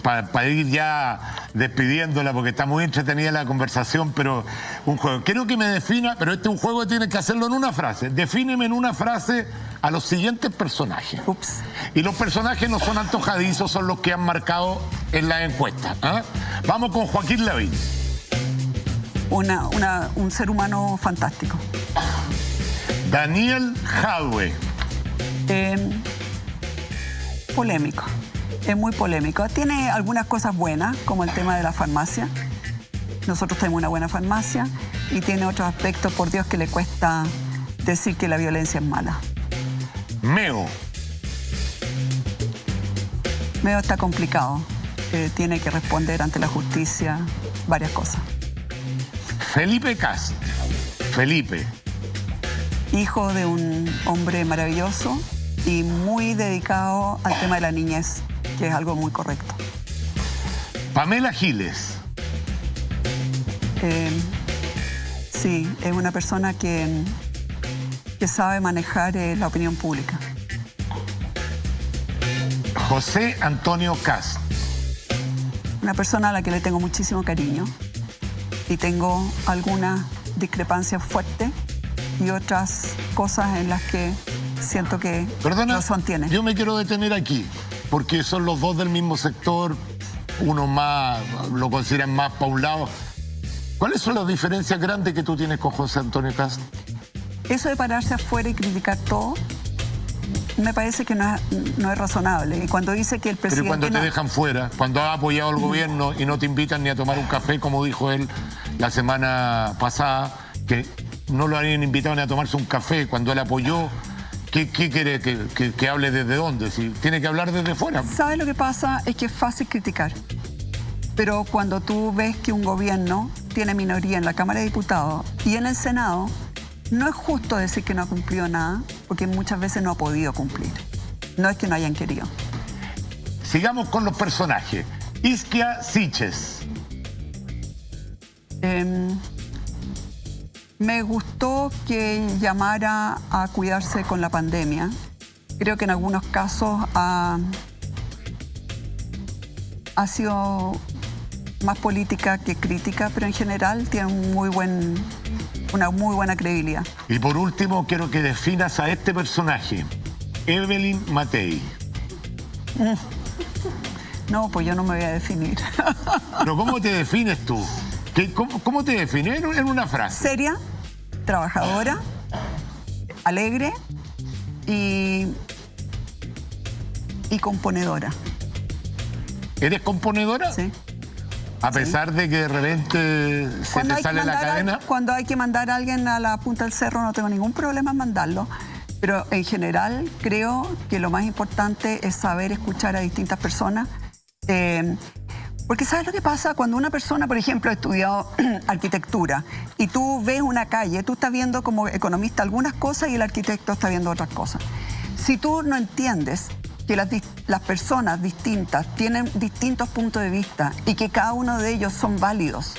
para ir ya despidiéndola, porque está muy entretenida la conversación, pero un juego. Quiero que me defina, pero este es un juego que tiene que hacerlo en una frase. Defíneme en una frase a los siguientes personajes. Ups. Y los personajes no son antojadizos, son los que han marcado en la encuesta. Vamos con Joaquín Lavín. Un ser humano fantástico. Daniel Jadwe. Polémico, es muy polémico. Tiene algunas cosas buenas, como el tema de la farmacia. Nosotros tenemos una buena farmacia, y tiene otros aspectos, por Dios, que le cuesta decir que la violencia es mala. Meo. Meo está complicado. Tiene que responder ante la justicia varias cosas. Felipe Kast. Felipe. Hijo de un hombre maravilloso y muy dedicado al tema de la niñez, que es algo muy correcto. Pamela Giles. Sí, es una persona que sabe manejar la opinión pública. José Antonio Kast. Una persona a la que le tengo muchísimo cariño y tengo algunas discrepancias fuertes y otras cosas en las que siento que razón tiene. Yo me quiero detener aquí, porque son los dos del mismo sector, uno más, lo consideran más pa' un lado. ¿Cuáles son las diferencias grandes que tú tienes con José Antonio Kast? Eso de pararse afuera y criticar todo, me parece que no es razonable. Y cuando dice que el presidente... Pero cuando te dejan fuera, cuando has apoyado al gobierno y no te invitan ni a tomar un café, como dijo él la semana pasada, que no lo habían invitado ni a tomarse un café cuando él apoyó, ¿qué quiere que hable desde dónde? Si tiene que hablar desde fuera. ¿Sabes lo que pasa? Es que es fácil criticar. Pero cuando tú ves que un gobierno tiene minoría en la Cámara de Diputados y en el Senado, no es justo decir que no ha cumplido nada, porque muchas veces no ha podido cumplir. No es que no hayan querido. Sigamos con los personajes. Isquia Siches. Me gustó que llamara a cuidarse con la pandemia. Creo que en algunos casos ha sido más política que crítica, pero en general tiene una muy buena credibilidad. Y por último, quiero que definas a este personaje, Evelyn Matei. No, pues yo no me voy a definir. ¿Pero cómo te defines tú? ¿Cómo te defines en una frase? Seria, trabajadora, alegre y componedora. ¿Eres componedora? Sí. A pesar de que de repente se te sale la cadena. Cuando hay que mandar a alguien a la punta del cerro, no tengo ningún problema en mandarlo. Pero en general creo que lo más importante es saber escuchar a distintas personas. Porque ¿sabes lo que pasa? Cuando una persona, por ejemplo, ha estudiado arquitectura y tú ves una calle, tú estás viendo como economista algunas cosas y el arquitecto está viendo otras cosas. Si tú no entiendes que las personas distintas tienen distintos puntos de vista y que cada uno de ellos son válidos,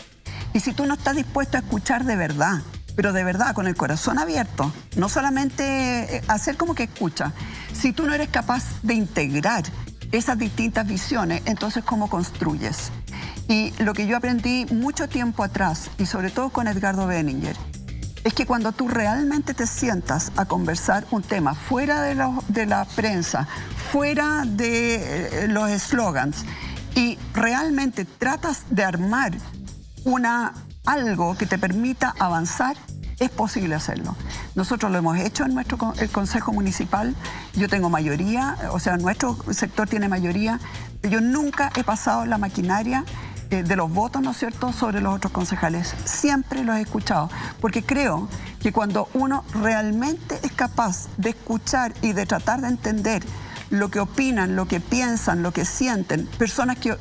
y si tú no estás dispuesto a escuchar de verdad, pero de verdad, con el corazón abierto, no solamente hacer como que escucha, si tú no eres capaz de integrar esas distintas visiones, entonces ¿cómo construyes? Y lo que yo aprendí mucho tiempo atrás, y sobre todo con Edgardo Benninger, es que cuando tú realmente te sientas a conversar un tema fuera de la prensa, fuera de los eslogans, y realmente tratas de armar algo que te permita avanzar, es posible hacerlo. Nosotros lo hemos hecho en el Consejo Municipal. Yo tengo mayoría, o sea, nuestro sector tiene mayoría. Yo nunca he pasado la maquinaria de los votos, ¿no es cierto?, sobre los otros concejales. Siempre los he escuchado, porque creo que cuando uno realmente es capaz de escuchar y de tratar de entender lo que opinan, lo que piensan, lo que sienten, personas que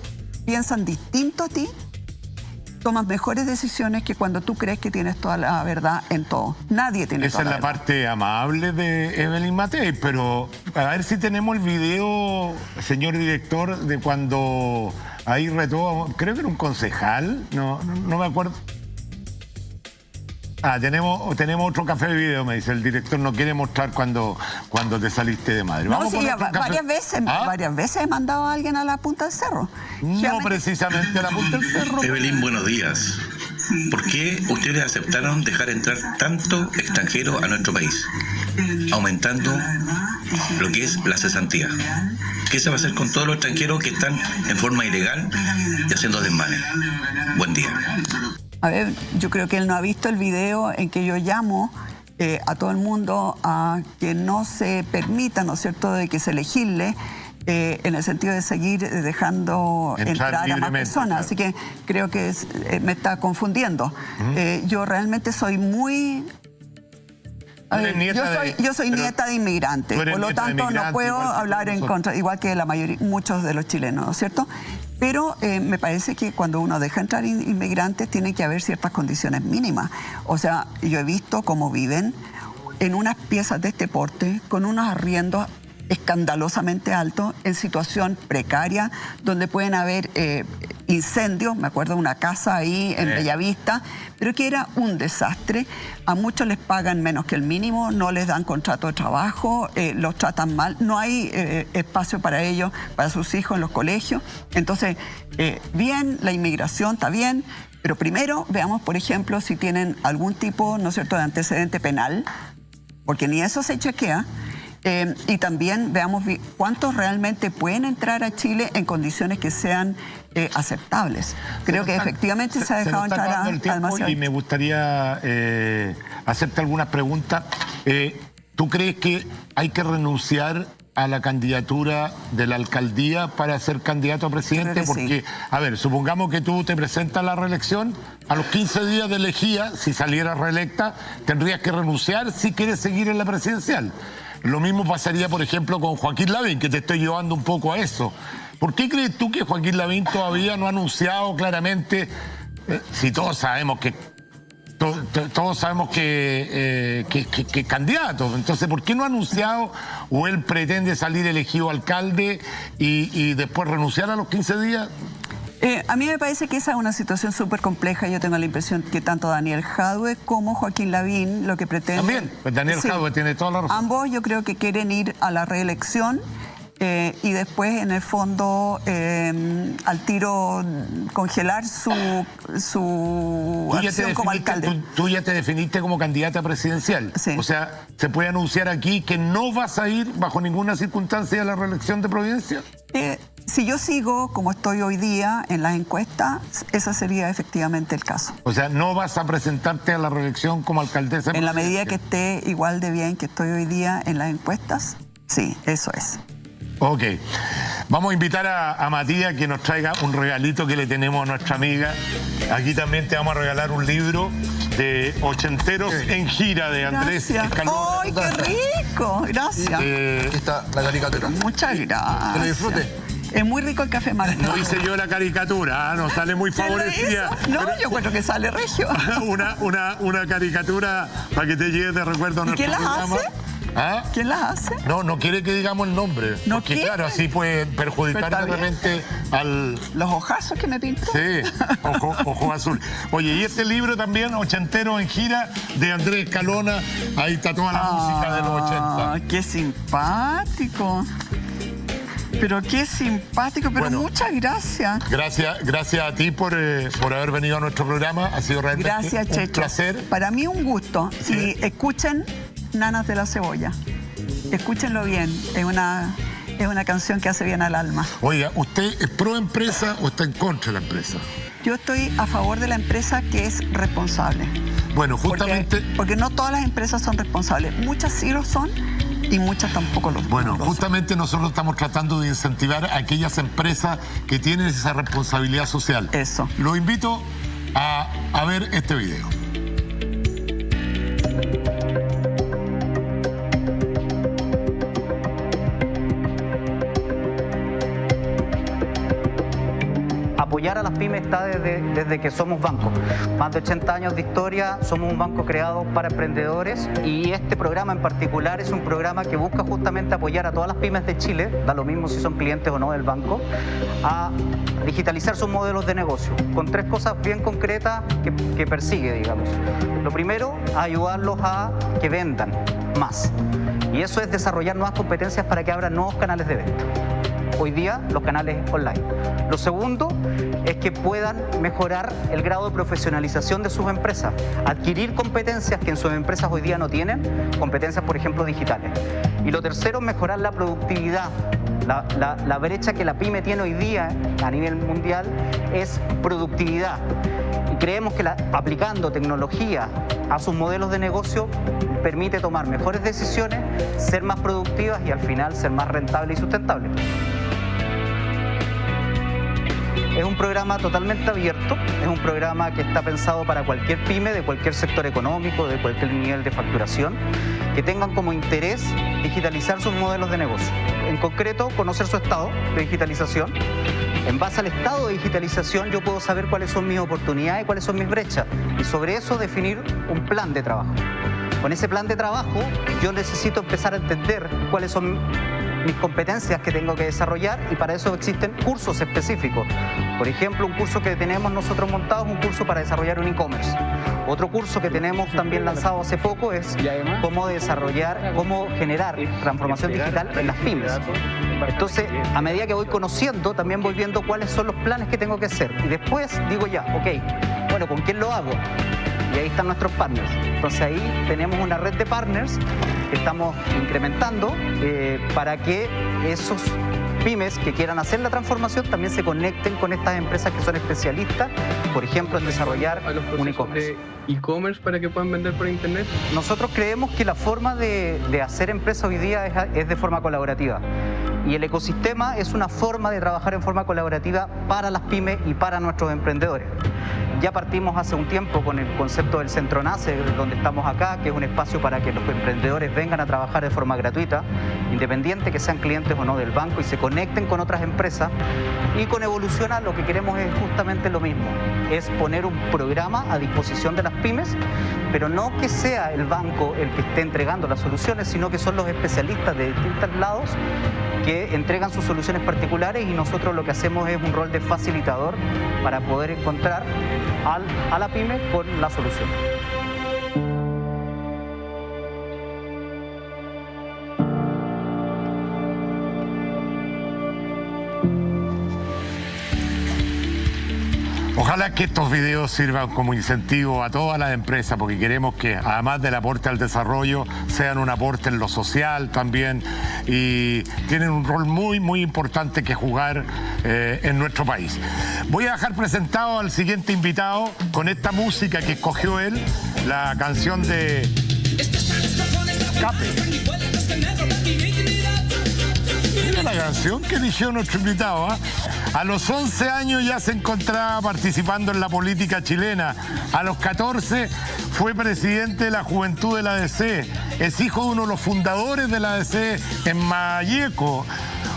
piensan distinto a ti, tomas mejores decisiones que cuando tú crees que tienes toda la verdad en todo. Nadie tiene toda la verdad. Esa es la parte amable de Evelyn Matei, pero a ver si tenemos el video, señor director, de cuando ahí retó, creo que era un concejal, no me acuerdo. Tenemos otro café de video, me dice el director, no quiere mostrar cuando te saliste de Madrid. No, sí, varias veces he mandado a alguien a la punta del cerro. No precisamente a la punta del cerro. Evelyn, buenos días. ¿Por qué ustedes aceptaron dejar entrar tanto extranjero a nuestro país? Aumentando lo que es la cesantía. ¿Qué se va a hacer con todos los extranjeros que están en forma ilegal y haciendo desmanes? Buen día. A ver, yo creo que él no ha visto el video en que yo llamo a todo el mundo a que no se permita, ¿no es cierto?, de que se legisle en el sentido de seguir dejando entrar a más personas. Claro. Así que creo que me está confundiendo. Yo realmente soy muy... Yo soy nieta de inmigrantes, por lo tanto no puedo hablar en contra, igual que la mayoría, muchos de los chilenos, ¿no es cierto? Pero me parece que cuando uno deja entrar inmigrantes tiene que haber ciertas condiciones mínimas. O sea, yo he visto cómo viven en unas piezas de este porte, con unos arriendos escandalosamente altos, en situación precaria, donde pueden haber incendios. Me acuerdo de una casa ahí en Bellavista, pero que era un desastre. A muchos les pagan menos que el mínimo, no les dan contrato de trabajo, los tratan mal, no hay espacio para ellos, para sus hijos en los colegios. Entonces, bien, la inmigración está bien, Pero primero veamos, por ejemplo, si tienen algún tipo, ¿no es cierto?, de antecedente penal, porque ni eso se chequea. Y también veamos cuántos realmente pueden entrar a Chile en condiciones que sean aceptables. Creo que efectivamente se ha dejado entrar a demasiado. Y me gustaría hacerte algunas preguntas. ¿Tú crees que hay que renunciar a la candidatura de la alcaldía para ser candidato a presidente? Porque, sí. A ver, supongamos que tú te presentas a la reelección, a los 15 días de elegida, si salieras reelecta, tendrías que renunciar si quieres seguir en la presidencial. Lo mismo pasaría, por ejemplo, con Joaquín Lavín, que te estoy llevando un poco a eso. ¿Por qué crees tú que Joaquín Lavín todavía no ha anunciado claramente, si todos sabemos que es candidato? Entonces, ¿por qué no ha anunciado o él pretende salir elegido alcalde y después renunciar a los 15 días? A mí me parece que esa es una situación súper compleja. Yo tengo la impresión que tanto Daniel Jadue como Joaquín Lavín lo que pretenden... También, pues Daniel Jadue tiene toda la razón. Ambos yo creo que quieren ir a la reelección y después, en el fondo, al tiro congelar su acción como alcalde. Tú ya te definiste como candidata presidencial. Sí. O sea, ¿se puede anunciar aquí que no vas a ir bajo ninguna circunstancia a la reelección de Providencia? Si yo sigo como estoy hoy día en las encuestas, ese sería efectivamente el caso. O sea, ¿no vas a presentarte a la reelección como alcaldesa? En la medida que esté igual de bien que estoy hoy día en las encuestas, sí, eso es. Ok. Vamos a invitar a Matías que nos traiga un regalito que le tenemos a nuestra amiga. Aquí también te vamos a regalar un libro de Ochenteros en Gira de Andrés Escalona. ¡Ay, qué rico! Gracias. Aquí está la caricatura. Muchas gracias. Que lo disfrute. Es muy rico el café Magno. No hice yo la caricatura, nos sale muy favorecida. No, yo creo que sale regio. una caricatura para que te lleves de recuerdo a nuestro programa. ¿Quién las hace? ¿Ah? ¿Quién las hace? No quiere que digamos el nombre. ¿No porque quiere? Claro, así puede perjudicar de repente al... ¿Los ojazos que me pintó? Sí, ojo azul. Oye, y este libro también, Ochenteros en Gira, de Andrés Escalona. Ahí está toda la música de los 80. ¡Qué simpático! Pero qué simpático, pero bueno, muchas gracias. Gracias a ti por haber venido a nuestro programa. Ha sido realmente un placer. Para mí un gusto. Sí. Y escuchen Nanas de la Cebolla. Escúchenlo bien. Es una canción que hace bien al alma. Oiga, ¿usted es pro empresa o está en contra de la empresa? Yo estoy a favor de la empresa que es responsable. Bueno, justamente... Porque no todas las empresas son responsables. Muchas sí lo son y muchas tampoco lo son. Bueno, justamente nosotros estamos tratando de incentivar a aquellas empresas que tienen esa responsabilidad social. Eso. Los invito a ver este video. Apoyar a las pymes está desde que somos banco. Más de 80 años de historia, somos un banco creado para emprendedores y este programa en particular es un programa que busca justamente apoyar a todas las pymes de Chile, da lo mismo si son clientes o no del banco, a digitalizar sus modelos de negocio, con 3 cosas bien concretas que persigue, digamos. Lo primero, ayudarlos a que vendan más. Y eso es desarrollar nuevas competencias para que abran nuevos canales de venta. Hoy día, los canales online. Lo segundo es que puedan mejorar el grado de profesionalización de sus empresas, adquirir competencias que en sus empresas hoy día no tienen, competencias, por ejemplo, digitales. Y lo tercero, mejorar la productividad. La brecha que la pyme tiene hoy día a nivel mundial es productividad. Y creemos que aplicando tecnología a sus modelos de negocio permite tomar mejores decisiones, ser más productivas y al final ser más rentables y sustentables. Es un programa totalmente abierto, es un programa que está pensado para cualquier pyme, de cualquier sector económico, de cualquier nivel de facturación, que tengan como interés digitalizar sus modelos de negocio. En concreto, conocer su estado de digitalización. En base al estado de digitalización yo puedo saber cuáles son mis oportunidades y cuáles son mis brechas y sobre eso definir un plan de trabajo. Con ese plan de trabajo yo necesito empezar a entender cuáles son mis competencias que tengo que desarrollar y para eso existen cursos específicos. Por ejemplo, un curso que tenemos nosotros montado es un curso para desarrollar un e-commerce. Otro curso que tenemos también lanzado hace poco es cómo desarrollar, cómo generar transformación digital en las pymes. Entonces, a medida que voy conociendo, también voy viendo cuáles son los planes que tengo que hacer. Y después digo ya, ok, bueno, ¿con quién lo hago? Y ahí están nuestros partners. Entonces ahí tenemos una red de partners que estamos incrementando para que esos pymes que quieran hacer la transformación también se conecten con estas empresas que son especialistas, por ejemplo, en desarrollar un e-commerce. ¿E-commerce para que puedan vender por internet? Nosotros creemos que la forma de hacer empresa hoy día es de forma colaborativa. Y el ecosistema es una forma de trabajar en forma colaborativa para las pymes y para nuestros emprendedores. Ya partimos hace un tiempo con el concepto del Centro Nace, donde estamos acá, que es un espacio para que los emprendedores vengan a trabajar de forma gratuita, independiente que sean clientes o no del banco, y se conecten con otras empresas. Y con Evoluciona lo que queremos es justamente lo mismo, es poner un programa a disposición de las pymes, pero no que sea el banco el que esté entregando las soluciones, sino que son los especialistas de distintos lados que entregan sus soluciones particulares, y nosotros lo que hacemos es un rol de facilitador para poder encontrar a la pyme con la solución. Ojalá que estos videos sirvan como incentivo a todas las empresas, porque queremos que, además del aporte al desarrollo, sean un aporte en lo social también, y tienen un rol muy, muy importante que jugar en nuestro país. Voy a dejar presentado al siguiente invitado con esta música que escogió él, la canción de Escape. Mira la canción que eligió nuestro invitado, ¿eh? A los 11 años ya se encontraba participando en la política chilena. A los 14 fue presidente de la Juventud de la ADC. Es hijo de uno de los fundadores de la ADC en Mayeco.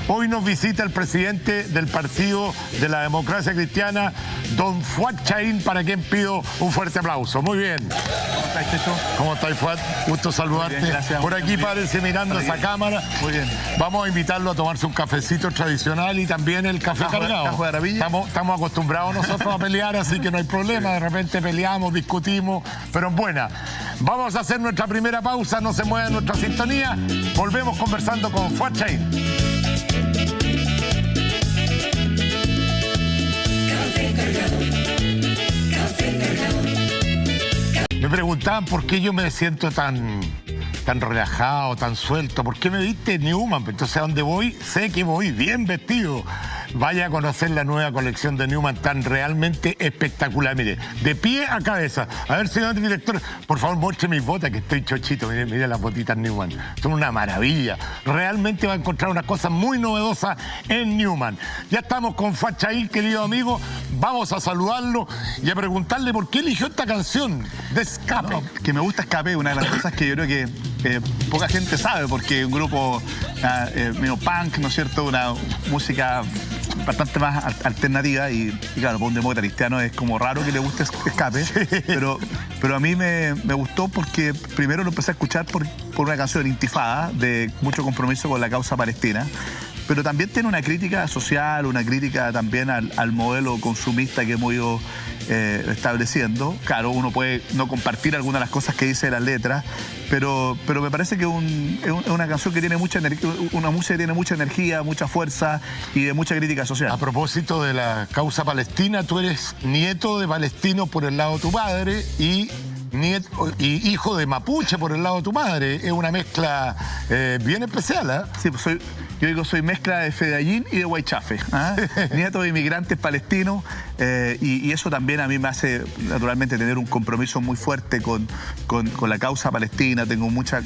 Hoy nos visita el presidente del Partido de la Democracia Cristiana, don Fuad Chahín, para quien pido un fuerte aplauso. Muy bien. ¿Cómo estás, Checho? ¿Cómo estás, Fuad? Gusto saludarte. Bien, gracias. Por aquí parece mirando esa cámara. Muy bien. Vamos a invitarlo a tomarse un cafecito tradicional y también el café cargado. Cajo de Aravilla. Estamos acostumbrados nosotros a pelear, así que no hay problema. De repente peleamos, discutimos, pero en buena. Vamos a hacer nuestra primera pausa, no se mueva nuestra sintonía. Volvemos conversando con Fuad Chahín. Me preguntaban por qué yo me siento tan relajado, tan suelto. ¿Por qué me viste Newman? Entonces, a dónde voy, sé que voy bien vestido. Vaya a conocer la nueva colección de Newman, tan realmente espectacular. Mire, de pie a cabeza. A ver, señor director, por favor, muestre mis botas, que estoy chochito. Mire las botitas Newman. Son una maravilla. Realmente va a encontrar una cosa muy novedosa en Newman. Ya estamos con Fuad Chahín, querido amigo. Vamos a saludarlo y a preguntarle por qué eligió esta canción de Escape. No, que me gusta Escape, una de las cosas que yo creo que poca gente sabe, porque un grupo punk, ¿no es cierto? Una música bastante más alternativa, y claro, para un demócrata cristiano es como raro que le guste Escape, pero a mí me gustó porque primero lo empecé a escuchar por una canción Intifada, de mucho compromiso con la causa palestina, pero también tiene una crítica social, una crítica también al modelo consumista que hemos ido estableciendo. Claro, uno puede no compartir algunas de las cosas que dice las letras, pero me parece que es una canción que tiene mucha energía, una música que tiene mucha energía, mucha fuerza y de mucha crítica social. A propósito de la causa palestina, tú eres nieto de palestinos por el lado de tu padre y hijo de mapuche por el lado de tu madre. Es una mezcla bien especial, ¿eh? Sí, pues yo digo, soy mezcla de Fedayín y de Huaychafe, ¿eh? Nieto de inmigrantes palestinos, y eso también a mí me hace naturalmente tener un compromiso muy fuerte con la causa palestina. Tengo mucha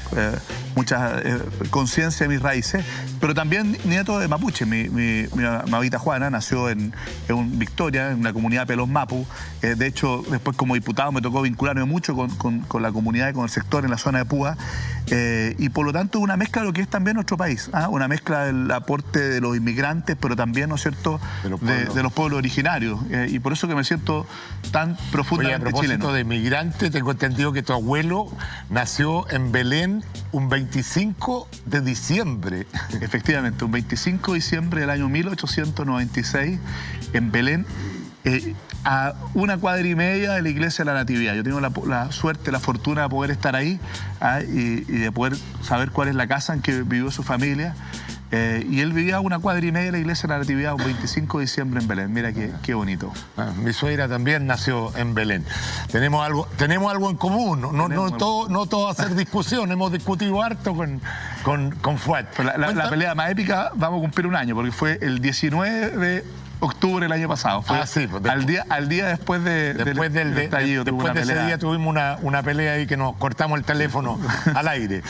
conciencia de mis raíces, pero también nieto de mapuche. Mi mamita Juana nació en Victoria, en una comunidad de Pelos Mapu. De hecho, después como diputado me tocó vincularme mucho con la comunidad y con el sector en la zona de Púa, y por lo tanto una mezcla de lo que es también nuestro país, ¿eh? Una mezcla del aporte de los inmigrantes, pero también, ¿no es cierto?, de los pueblos originarios, y por eso que me siento tan profundamente chileno. A propósito de inmigrantes, tengo entendido que tu abuelo nació en Belén un 25 de diciembre. Efectivamente, un 25 de diciembre del año 1896, en Belén, a 1 cuadra y media de la iglesia de la Natividad. Yo tengo la suerte, la fortuna de poder estar ahí y de poder saber cuál es la casa en que vivió su familia. Y él vivía a 1 cuadra y media de la iglesia de la Natividad, un 25 de diciembre en Belén. Mira qué bonito. Mi suegra también nació en Belén. Tenemos algo en común. No todo va a ser discusión. Hemos discutido harto con Fuad. La pelea más épica vamos a cumplir 1 año, porque fue el 19 de octubre del año pasado. Fue sí, pues al día después del estallido. Después de ese día tuvimos una pelea ahí que nos cortamos el teléfono al aire.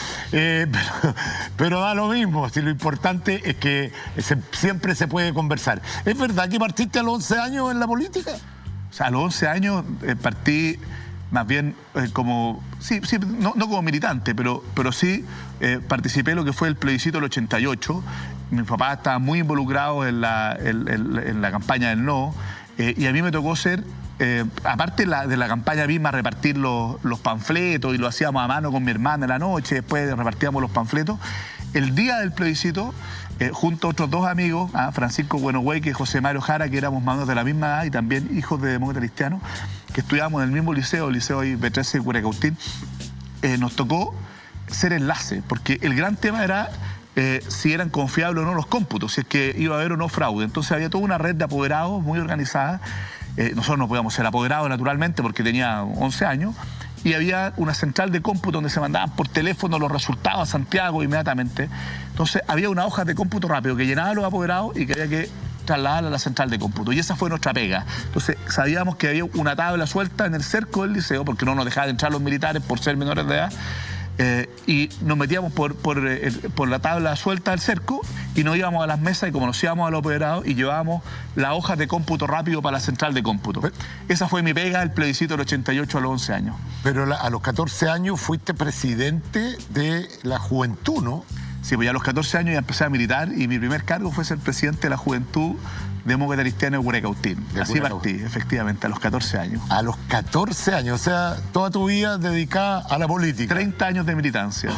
Pero da lo mismo, si lo importante es que siempre se puede conversar. ¿Es verdad que partiste a los 11 años en la política? O sea, a los 11 años partí más bien como, sí, no como militante, pero sí participé en lo que fue el plebiscito del 88. Mi papá estaba muy involucrado en la campaña del no, y a mí me tocó ser, aparte de la campaña misma, repartir los panfletos, y lo hacíamos a mano con mi hermana en la noche, después repartíamos los panfletos. El día del plebiscito, junto a otros 2 amigos, Francisco Buenogüey y José Mario Jara, que éramos más o menos de la misma edad y también hijos de demócratas cristianos, que estudiábamos en el mismo liceo, el liceo B13 de Curacautín, nos tocó ser enlace, porque el gran tema era si eran confiables o no los cómputos, si es que iba a haber o no fraude. Entonces había toda una red de apoderados muy organizada. Nosotros no podíamos ser apoderados naturalmente porque tenía 11 años, y había una central de cómputo donde se mandaban por teléfono los resultados a Santiago inmediatamente. Entonces había una hoja de cómputo rápido que llenaba los apoderados y que había que trasladar a la central de cómputo, y esa fue nuestra pega. Entonces sabíamos que había una tabla suelta en el cerco del liceo, porque no nos dejaban entrar los militares por ser menores de edad, y nos metíamos por la tabla suelta del cerco y nos íbamos a las mesas y conocíamos a los apoderados y llevábamos las hojas de cómputo rápido para la central de cómputo. Esa fue mi pega, el plebiscito del 88 a los 11 años. Pero a los 14 años fuiste presidente de la Juventud, ¿no? Sí, pues ya a los 14 años ya empecé a militar, y mi primer cargo fue ser presidente de la Juventud Demócrata Cristiana de Curacautín. Así partí, efectivamente, a los 14 años. A los 14 años, o sea, toda tu vida dedicada a la política. 30 años de militancia.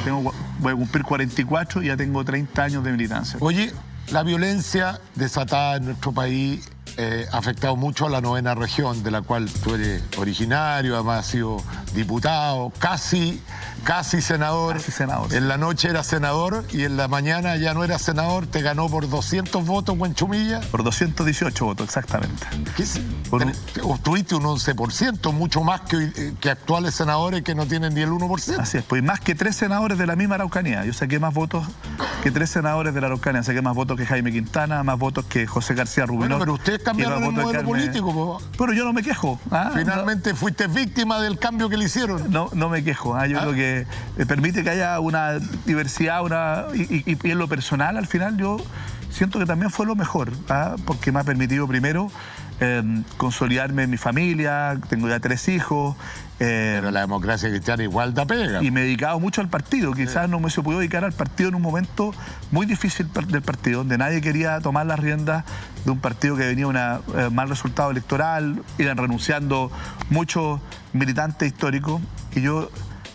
Voy a cumplir 44 y ya tengo 30 años de militancia. Oye, la violencia desatada en nuestro país ha afectado mucho a la 9ª región, de la cual tú eres originario, además has sido diputado, casi senador. Casi senador. En la noche era senador y en la mañana ya no era senador. Te ganó por 200 votos Huenchumilla. Por 218 votos, exactamente. Obtuviste un 11%, mucho más que actuales senadores que no tienen ni el 1%. Así es, pues más que 3 senadores de la misma Araucanía. Yo saqué más votos que 3 senadores de la Araucanía. Saqué más votos que Jaime Quintana, más votos que José García Rubinó. Bueno, pero ustedes cambiaron el modelo político. Pero yo no me quejo. Finalmente fuiste víctima del cambio que le hicieron. No me quejo. Yo creo que permite que haya una diversidad, y en lo personal, al final, yo siento que también fue lo mejor, porque me ha permitido primero consolidarme en mi familia. Tengo ya 3 hijos. Pero la democracia cristiana igual da pega. Y me he dedicado mucho al partido. Quizás no me se pudo dedicar al partido en un momento muy difícil del partido, donde nadie quería tomar las riendas de un partido que venía un mal resultado electoral. Iban renunciando muchos militantes históricos, y yo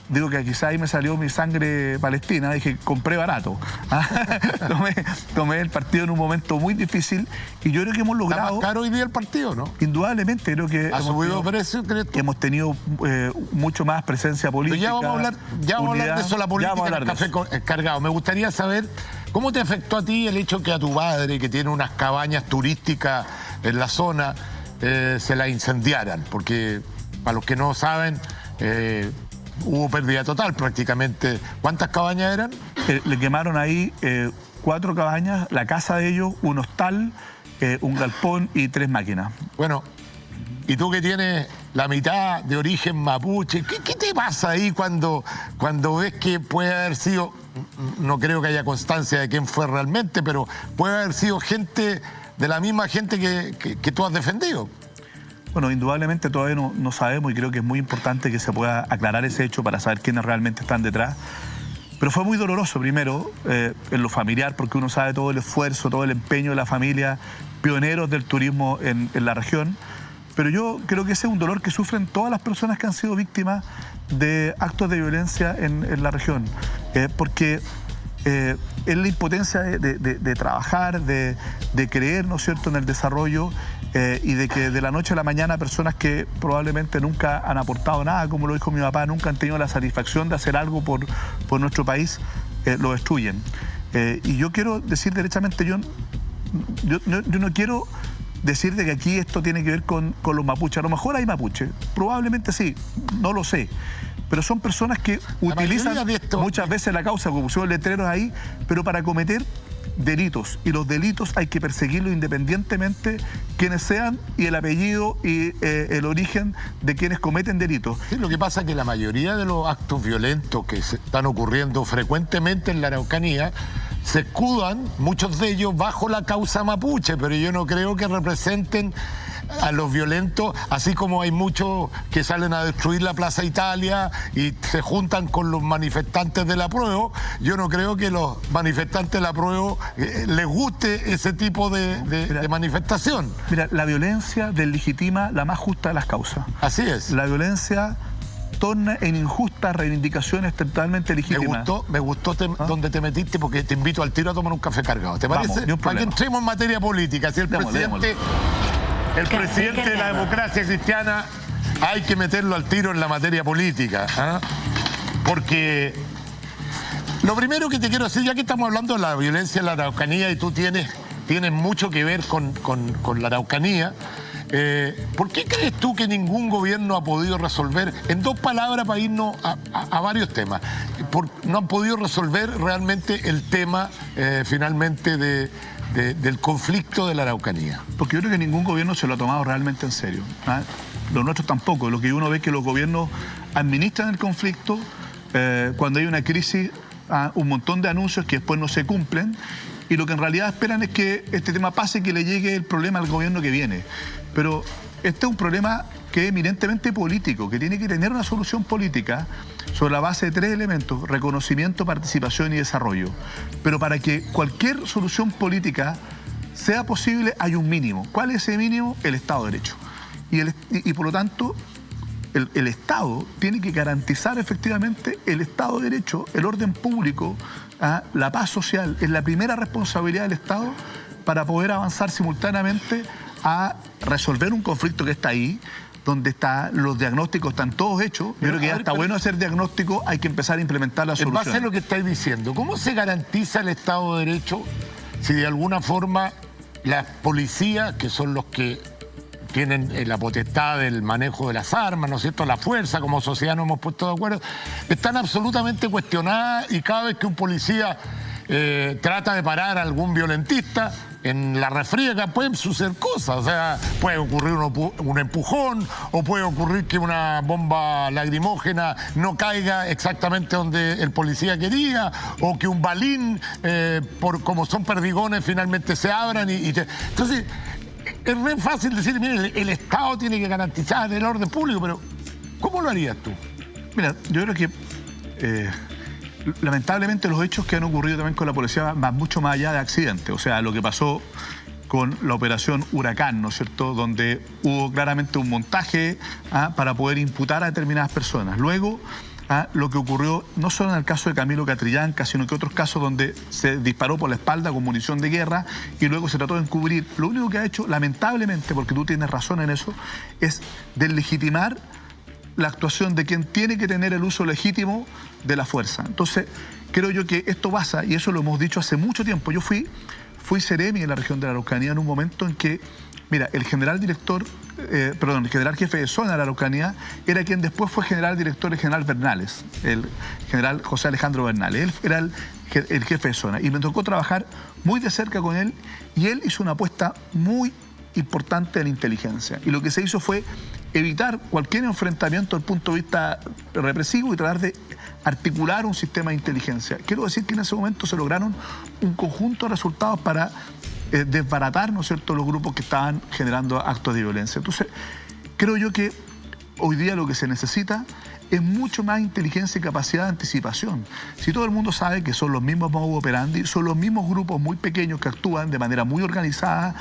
digo que quizá ahí me salió mi sangre palestina. Dije, compré barato. Tomé el partido en un momento muy difícil, y yo creo que hemos logrado... Está más caro hoy día el partido, ¿no? Indudablemente, creo que... ¿Ha subido precio, crees tú? Hemos tenido mucho más presencia política. Pero ya vamos a hablar de eso, la política en el Café Cargado. Me gustaría saber cómo te afectó a ti el hecho que a tu padre, que tiene unas cabañas turísticas en la zona, se la incendiaran. Porque, para los que no saben... hubo pérdida total prácticamente. ¿Cuántas cabañas eran? Le quemaron ahí 4 cabañas, la casa de ellos, un hostal, un galpón y 3 máquinas. Bueno, y tú que tienes la mitad de origen mapuche, ¿qué te pasa ahí cuando ves que puede haber sido, no creo que haya constancia de quién fue realmente, pero puede haber sido gente de la misma gente que tú has defendido? Bueno, indudablemente todavía no sabemos, y creo que es muy importante que se pueda aclarar ese hecho para saber quiénes realmente están detrás. Pero fue muy doloroso, primero, en lo familiar, porque uno sabe todo el esfuerzo, todo el empeño de la familia, pioneros del turismo en la región. Pero yo creo que ese es un dolor que sufren todas las personas que han sido víctimas de actos de violencia en la región. Porque es la impotencia de trabajar, de creer, ¿no es cierto?, en el desarrollo, y de que de la noche a la mañana personas que probablemente nunca han aportado nada, como lo dijo mi papá, nunca han tenido la satisfacción de hacer algo por nuestro país, lo destruyen. Y yo quiero decir derechamente, yo no quiero decir de que aquí esto tiene que ver con los mapuches. A lo mejor hay mapuches, probablemente sí, no lo sé. Pero son personas que utilizan muchas veces la causa, como pusieron letreros ahí, pero para cometer delitos. Y los delitos hay que perseguirlos independientemente quienes sean y el apellido y el origen de quienes cometen delitos. Sí, lo que pasa es que la mayoría de los actos violentos que se están ocurriendo frecuentemente en la Araucanía se escudan, muchos de ellos, bajo la causa mapuche, pero yo no creo que representen a los violentos, así como hay muchos que salen a destruir la Plaza Italia y se juntan con los manifestantes del apruebo. Yo no creo que los manifestantes del apruebo les guste ese tipo de manifestación. Mira, la violencia deslegitima la más justa de las causas. Así es. La violencia torna en injustas reivindicaciones totalmente legítimas. Me gustó donde te metiste, porque te invito al tiro a tomar un café cargado. ¿Te parece? Vamos, para que entremos en materia política. Si el presidente de la democracia cristiana, hay que meterlo al tiro en la materia política, ¿eh? Porque lo primero que te quiero decir, ya que estamos hablando de la violencia en la Araucanía y tú tienes mucho que ver con la Araucanía, ¿por qué crees tú que ningún gobierno ha podido resolver, en dos palabras para irnos a varios temas, no han podido resolver realmente el tema finalmente del conflicto de la Araucanía? Porque yo creo que ningún gobierno se lo ha tomado realmente en serio, ¿eh? Los nuestros tampoco. Lo que uno ve es que los gobiernos administran el conflicto, cuando hay una crisis, un montón de anuncios que después no se cumplen, y lo que en realidad esperan es que este tema pase y que le llegue el problema al gobierno que viene. Pero este es un problema que es eminentemente político, que tiene que tener una solución política sobre la base de tres elementos: reconocimiento, participación y desarrollo. Pero para que cualquier solución política sea posible hay un mínimo. ¿Cuál es ese mínimo? El Estado de Derecho. Y por lo tanto, el Estado tiene que garantizar efectivamente el Estado de Derecho, el orden público, la paz social. Es la primera responsabilidad del Estado para poder avanzar simultáneamente a resolver un conflicto que está ahí, donde los diagnósticos están todos hechos. Yo creo que ya está bueno hacer diagnóstico, hay que empezar a implementar las soluciones. En base a lo que estáis diciendo, ¿cómo se garantiza el Estado de Derecho si de alguna forma las policías, que son los que tienen la potestad del manejo de las armas, ¿no es cierto?, la fuerza, como sociedad nos hemos puesto de acuerdo, están absolutamente cuestionadas, y cada vez que un policía trata de parar a algún violentista, en la refriega pueden suceder cosas? O sea, puede ocurrir un empujón, o puede ocurrir que una bomba lacrimógena no caiga exactamente donde el policía quería, o que un balín, como son perdigones, finalmente se abran. Entonces, es re fácil decir, mire, el Estado tiene que garantizar el orden público, pero ¿cómo lo harías tú? Mira, yo creo que lamentablemente los hechos que han ocurrido también con la policía van mucho más allá de accidentes. O sea, lo que pasó con la operación Huracán, ¿no es cierto?, donde hubo claramente un montaje para poder imputar a determinadas personas. Luego, lo que ocurrió no solo en el caso de Camilo Catrillanca, sino que otros casos donde se disparó por la espalda con munición de guerra y luego se trató de encubrir. Lo único que ha hecho, lamentablemente, porque tú tienes razón en eso, es deslegitimar la actuación de quien tiene que tener el uso legítimo de la fuerza. Entonces, creo yo que esto pasa, y eso lo hemos dicho hace mucho tiempo. Yo fui seremi en la región de la Araucanía en un momento en que, mira, el general jefe de zona de la Araucanía era quien después fue general director, el general Bernales, el general José Alejandro Bernales. Él era el jefe de zona, y me tocó trabajar muy de cerca con él, y él hizo una apuesta muy importante en inteligencia. Y lo que se hizo fue evitar cualquier enfrentamiento desde el punto de vista represivo y tratar de articular un sistema de inteligencia. Quiero decir que en ese momento se lograron un conjunto de resultados para desbaratar, ¿no es cierto?, los grupos que estaban generando actos de violencia. Entonces, creo yo que hoy día lo que se necesita es mucho más inteligencia y capacidad de anticipación. Si todo el mundo sabe que son los mismos modus operandi, son los mismos grupos muy pequeños que actúan de manera muy organizada,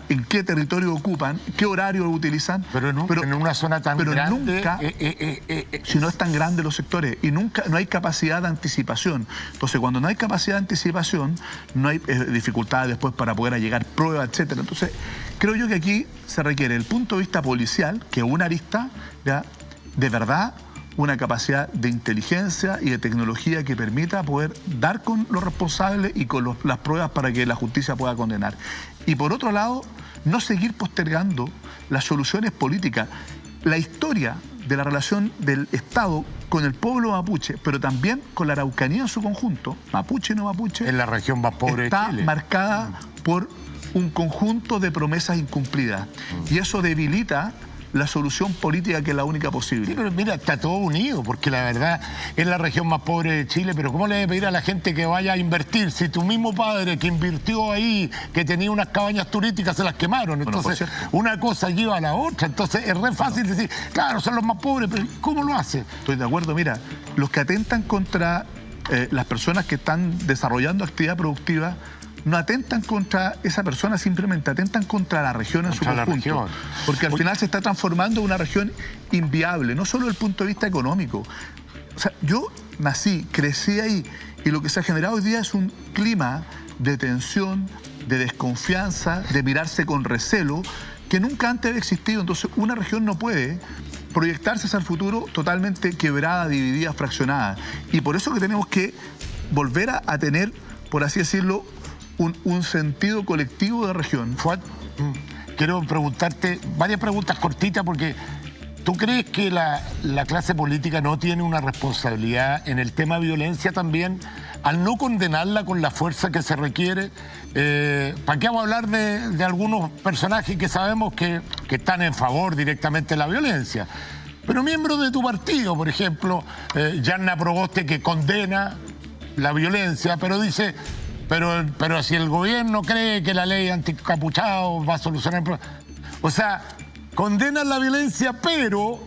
en qué territorio ocupan, qué horario utilizan. Pero en una zona tan pero grande... nunca, si no es tan grande los sectores, y nunca no hay capacidad de anticipación. Entonces, cuando no hay capacidad de anticipación, no hay dificultades después para poder allegar pruebas, etcétera. Entonces, creo yo que aquí se requiere el punto de vista policial, que es una arista, ¿ya?, de verdad, una capacidad de inteligencia y de tecnología que permita poder dar con los responsables y con las pruebas para que la justicia pueda condenar. Y por otro lado, no seguir postergando las soluciones políticas. La historia de la relación del Estado con el pueblo mapuche, pero también con la Araucanía en su conjunto, mapuche y no mapuche, en la región más pobre está de Chile, marcada por un conjunto de promesas incumplidas. Y eso debilita la solución política, que es la única posible. Sí, pero mira, está todo unido, porque la verdad es la región más pobre de Chile, pero ¿cómo le debe pedir a la gente que vaya a invertir? Si tu mismo padre que invirtió ahí, que tenía unas cabañas turísticas, se las quemaron. Entonces, una cosa lleva a la otra. Entonces, es re fácil decir, claro, son los más pobres, pero ¿cómo lo hace? Estoy de acuerdo. Mira, los que atentan contra las personas que están desarrollando actividad productiva, no atentan contra esa persona, simplemente atentan contra la región en su conjunto. Porque al final se está transformando en una región inviable, no solo desde el punto de vista económico. O sea, yo nací, crecí ahí, y lo que se ha generado hoy día es un clima de tensión, de desconfianza, de mirarse con recelo, que nunca antes había existido. Entonces, una región no puede proyectarse hacia el futuro totalmente quebrada, dividida, fraccionada. Y por eso que tenemos que volver a tener, por así decirlo, un sentido colectivo de región. Fuad, quiero preguntarte varias preguntas cortitas, porque ¿tú crees que la clase política no tiene una responsabilidad en el tema de violencia también, al no condenarla con la fuerza que se requiere? ¿Para qué vamos a hablar de algunos personajes que sabemos que están en favor directamente de la violencia? Pero miembros de tu partido, por ejemplo, Yanna Proboste, que condena la violencia, pero dice... Pero si el gobierno cree que la ley anticapuchado va a solucionar el problema... O sea, condenan la violencia, pero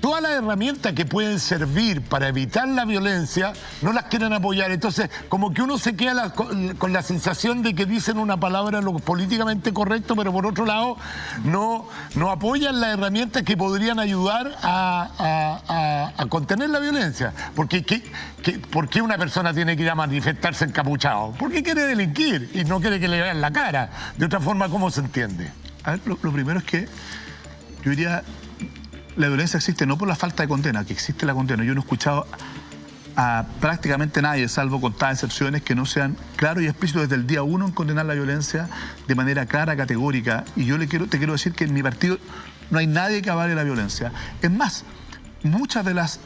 todas las herramientas que pueden servir para evitar la violencia no las quieren apoyar. Entonces, como que uno se queda con la sensación de que dicen una palabra lo políticamente correcto, pero por otro lado no apoyan las herramientas que podrían ayudar a contener la violencia. Porque ¿por qué una persona tiene que ir a manifestarse encapuchado? Porque quiere delinquir y no quiere que le vean la cara. De otra forma, ¿cómo se entiende? A ver, lo primero es que yo diría... La violencia existe no por la falta de condena, que existe la condena. Yo no he escuchado a prácticamente nadie, salvo contadas excepciones, que no sean claros y explícitos desde el día uno en condenar la violencia de manera clara, categórica. Y yo te quiero decir que en mi partido no hay nadie que avale la violencia. Es más, muchas de las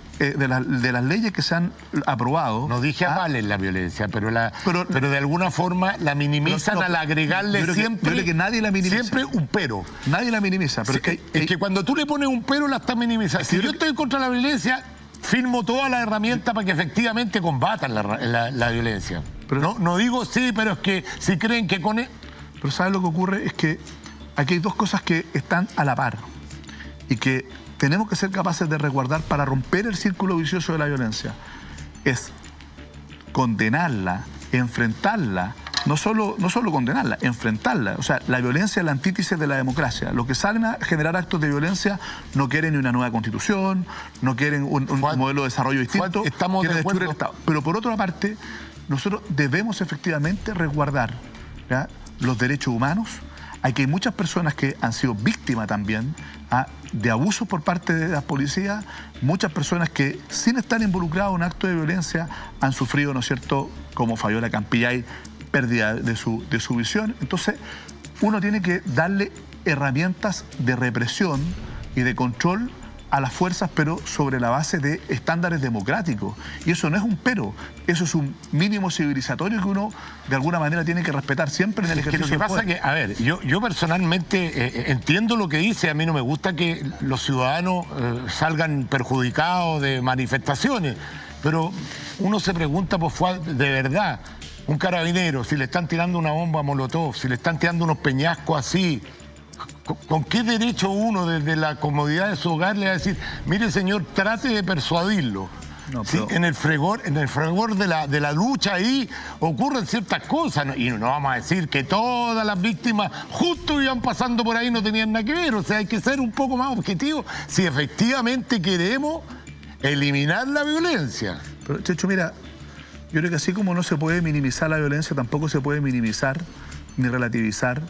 leyes que se han aprobado... No dije avalen la violencia, pero de alguna forma la minimizan al agregarle siempre... que nadie la minimiza. Siempre un pero. Nadie la minimiza. Pero es que cuando tú le pones un pero, la estás minimizando. Si yo estoy contra la violencia, firmo todas las herramientas para que efectivamente combatan la violencia. Pero no digo sí, pero es que si creen que con... Pero ¿sabes lo que ocurre? Es que aquí hay dos cosas que están a la par y que tenemos que ser capaces de resguardar para romper el círculo vicioso de la violencia. Es condenarla, enfrentarla, no solo condenarla, enfrentarla. O sea, la violencia es la antítesis de la democracia. Los que salen a generar actos de violencia no quieren ni una nueva constitución, no quieren un modelo de desarrollo distinto, quieren destruir el Estado. Pero por otra parte, nosotros debemos efectivamente resguardar, ¿ya?, los derechos humanos. Aquí hay muchas personas que han sido víctimas también de abusos por parte de las policías, muchas personas que sin estar involucradas en actos de violencia han sufrido, ¿no es cierto?, como Fabiola Campillay, pérdida de su visión. Entonces, uno tiene que darle herramientas de represión y de control a las fuerzas, pero sobre la base de estándares democráticos. Y eso no es un pero, eso es un mínimo civilizatorio que uno de alguna manera tiene que respetar siempre en el ejercicio del poder. Lo que pasa es que, a ver, yo personalmente entiendo lo que dice. A mí no me gusta que los ciudadanos salgan perjudicados de manifestaciones, pero uno se pregunta, pues, de verdad, un carabinero, si le están tirando una bomba molotov, si le están tirando unos peñascos así, ¿Con qué derecho uno desde la comodidad de su hogar le va a decir, mire señor, trate de persuadirlo? No, ¿sí? pero... En el fragor de la lucha ahí ocurren ciertas cosas, ¿no? Y no vamos a decir que todas las víctimas justo iban pasando por ahí, no tenían nada que ver. O sea, hay que ser un poco más objetivos si efectivamente queremos eliminar la violencia. Pero, Checho, mira, yo creo que así como no se puede minimizar la violencia, tampoco se puede minimizar ni relativizar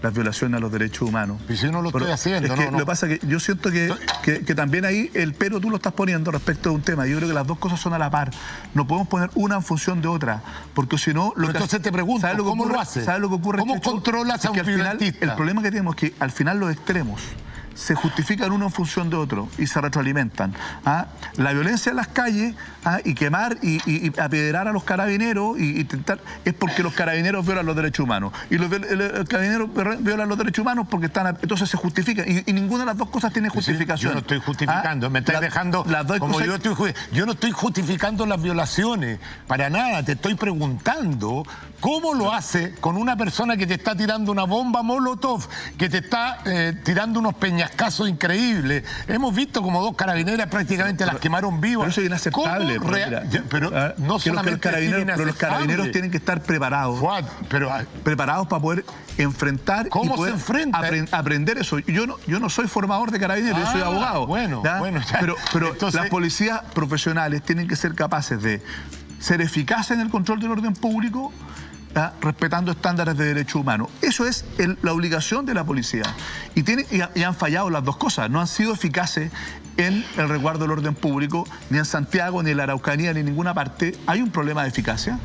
las violaciones a los derechos humanos. Y si no lo estoy haciendo, es que lo que pasa es que yo siento que también ahí el pero tú lo estás poniendo respecto de un tema. Yo creo que las dos cosas son a la par. No podemos poner una en función de otra, porque si no... Entonces te pregunto, ¿cómo lo hace? ¿Sabes lo que ocurre? ¿Cómo controlas a un violentista? El problema que tenemos es que al final los extremos se justifican uno en función de otro y se retroalimentan. La violencia en las calles y quemar y apedrear a los carabineros y intentar es porque los carabineros violan los derechos humanos y los carabineros violan los derechos humanos porque están, entonces se justifican y ninguna de las dos cosas tiene justificación. Yo no estoy justificando, me estás dejando las dos como cosas... yo no estoy justificando las violaciones para nada, te estoy preguntando cómo lo hace con una persona que te está tirando una bomba Molotov, que te está tirando unos peñascasos increíbles. Hemos visto como 2 carabineras prácticamente las quemaron vivas. Pero eso es inaceptable. Pero no solamente los carabineros tienen que estar preparados. Preparados para poder enfrentar ¿cómo y poder se enfrenta? Aprender eso. Yo no soy formador de carabineros, yo soy abogado. Bueno, pero entonces... las policías profesionales tienen que ser capaces de ser eficaces en el control del orden público, respetando estándares de derechos humanos. Eso es la obligación de la policía. Y han fallado las dos cosas. No han sido eficaces en el resguardo del orden público, ni en Santiago, ni en la Araucanía, ni en ninguna parte. Hay un problema de eficacia.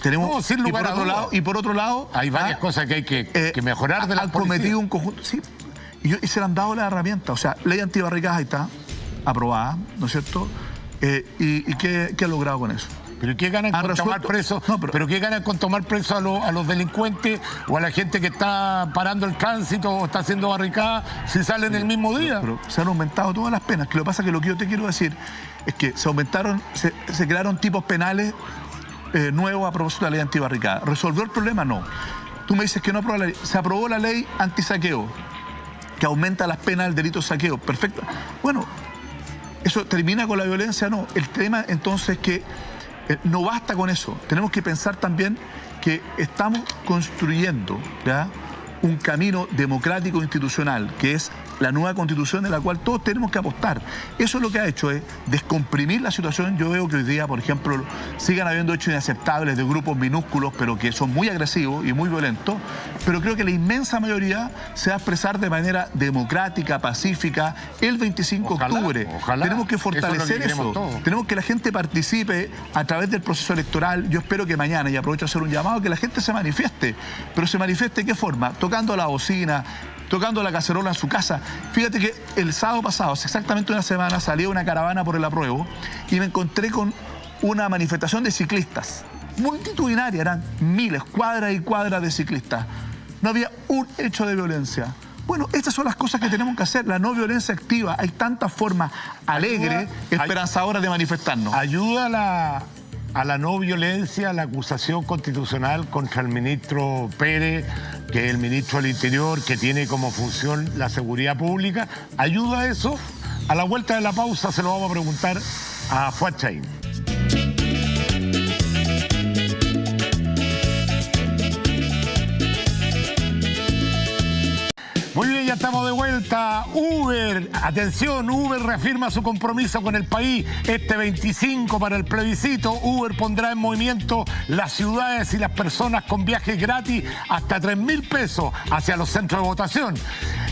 Tenemos, sin lugar a dudas. y por otro lado... hay varias cosas que hay que mejorar de la policía. Han cometido un conjunto... Sí, y se le han dado las herramientas. O sea, ley antibarricadas ahí está, aprobada, ¿no es cierto? ¿Y qué ha logrado con eso? ¿Pero qué ganan con tomar presos? ¿Pero qué ganan con tomar presos a los delincuentes o a la gente que está parando el tránsito o está haciendo barricadas si salen el mismo día? Pero se han aumentado todas las penas. Que lo que pasa es que lo que yo te quiero decir es que se crearon tipos penales nuevos a propósito de la ley antibarricada. ¿Resolvió el problema? No. Tú me dices que no aprobó la ley. Se aprobó la ley antisaqueo, que aumenta las penas del delito de saqueo. Perfecto. Bueno, ¿eso termina con la violencia? No. El tema entonces es que no basta con eso. Tenemos que pensar también que estamos construyendo un camino democrático institucional, que es la nueva constitución de la cual todos tenemos que apostar. Eso es lo que ha hecho, es descomprimir la situación. Yo veo que hoy día, por ejemplo, sigan habiendo hechos inaceptables de grupos minúsculos, pero que son muy agresivos y muy violentos, pero creo que la inmensa mayoría se va a expresar de manera democrática, pacífica, el 25 de octubre. Ojalá. Tenemos que fortalecer eso. Tenemos que la gente participe a través del proceso electoral. Yo espero que mañana, y aprovecho a hacer un llamado, que la gente se manifieste. Pero se manifieste ¿de qué forma? Tocando la bocina, tocando la cacerola en su casa. Fíjate que el sábado pasado, hace exactamente una semana, salió una caravana por el apruebo y me encontré con una manifestación de ciclistas. Multitudinaria, eran miles, cuadras y cuadras de ciclistas. No había un hecho de violencia. Bueno, estas son las cosas que tenemos que hacer, la no violencia activa. Hay tantas formas alegres, esperanzadoras de manifestarnos. Ayuda a la no violencia, la acusación constitucional contra el ministro Pérez, que es el ministro del Interior, que tiene como función la seguridad pública. ¿Ayuda a eso? A la vuelta de la pausa se lo vamos a preguntar a Fuad Chaín. Muy bien, ya estamos de vuelta. Uber, atención, Uber reafirma su compromiso con el país. Este 25 para el plebiscito, Uber pondrá en movimiento las ciudades y las personas con viajes gratis hasta 3.000 pesos hacia los centros de votación.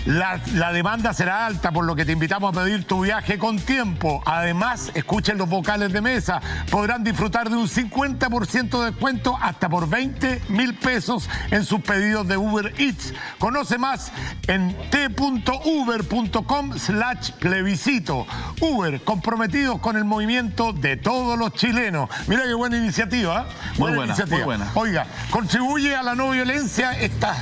La demanda será alta, por lo que te invitamos a pedir tu viaje con tiempo. Además, escuchen los vocales de mesa, podrán disfrutar de un 50% de descuento hasta por 20.000 pesos en sus pedidos de Uber Eats. Conoce más en t.uber.com/plebiscito. Uber, comprometidos con el movimiento de todos los chilenos. Mira qué buena iniciativa, ¿eh? Muy buena. Oiga, contribuye a la no violencia esta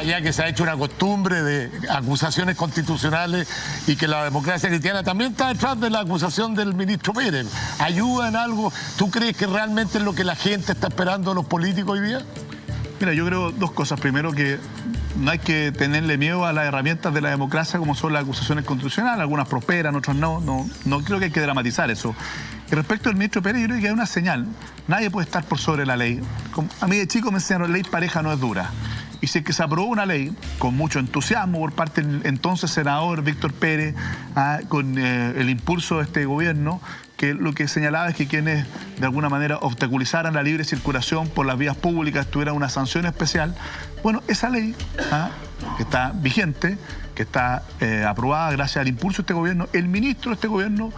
ya que se ha hecho una costumbre de acusaciones constitucionales y que la democracia cristiana también está detrás de la acusación del ministro Pérez. ¿Ayuda en algo? ¿Tú crees que realmente es lo que la gente está esperando de los políticos hoy día? Mira, yo creo dos cosas. Primero, que no hay que tenerle miedo a las herramientas de la democracia como son las acusaciones constitucionales. Algunas prosperan, otras no. No creo que hay que dramatizar eso. Y respecto al ministro Pérez, yo creo que hay una señal. Nadie puede estar por sobre la ley. A mí de chico me enseñaron, ley pareja no es dura. Y si es que se aprobó una ley con mucho entusiasmo por parte del entonces senador Víctor Pérez, con el impulso de este gobierno, que lo que señalaba es que quienes de alguna manera obstaculizaran la libre circulación por las vías públicas tuvieran una sanción especial. Bueno, esa ley que está vigente, que está aprobada gracias al impulso de este gobierno, el ministro de este gobierno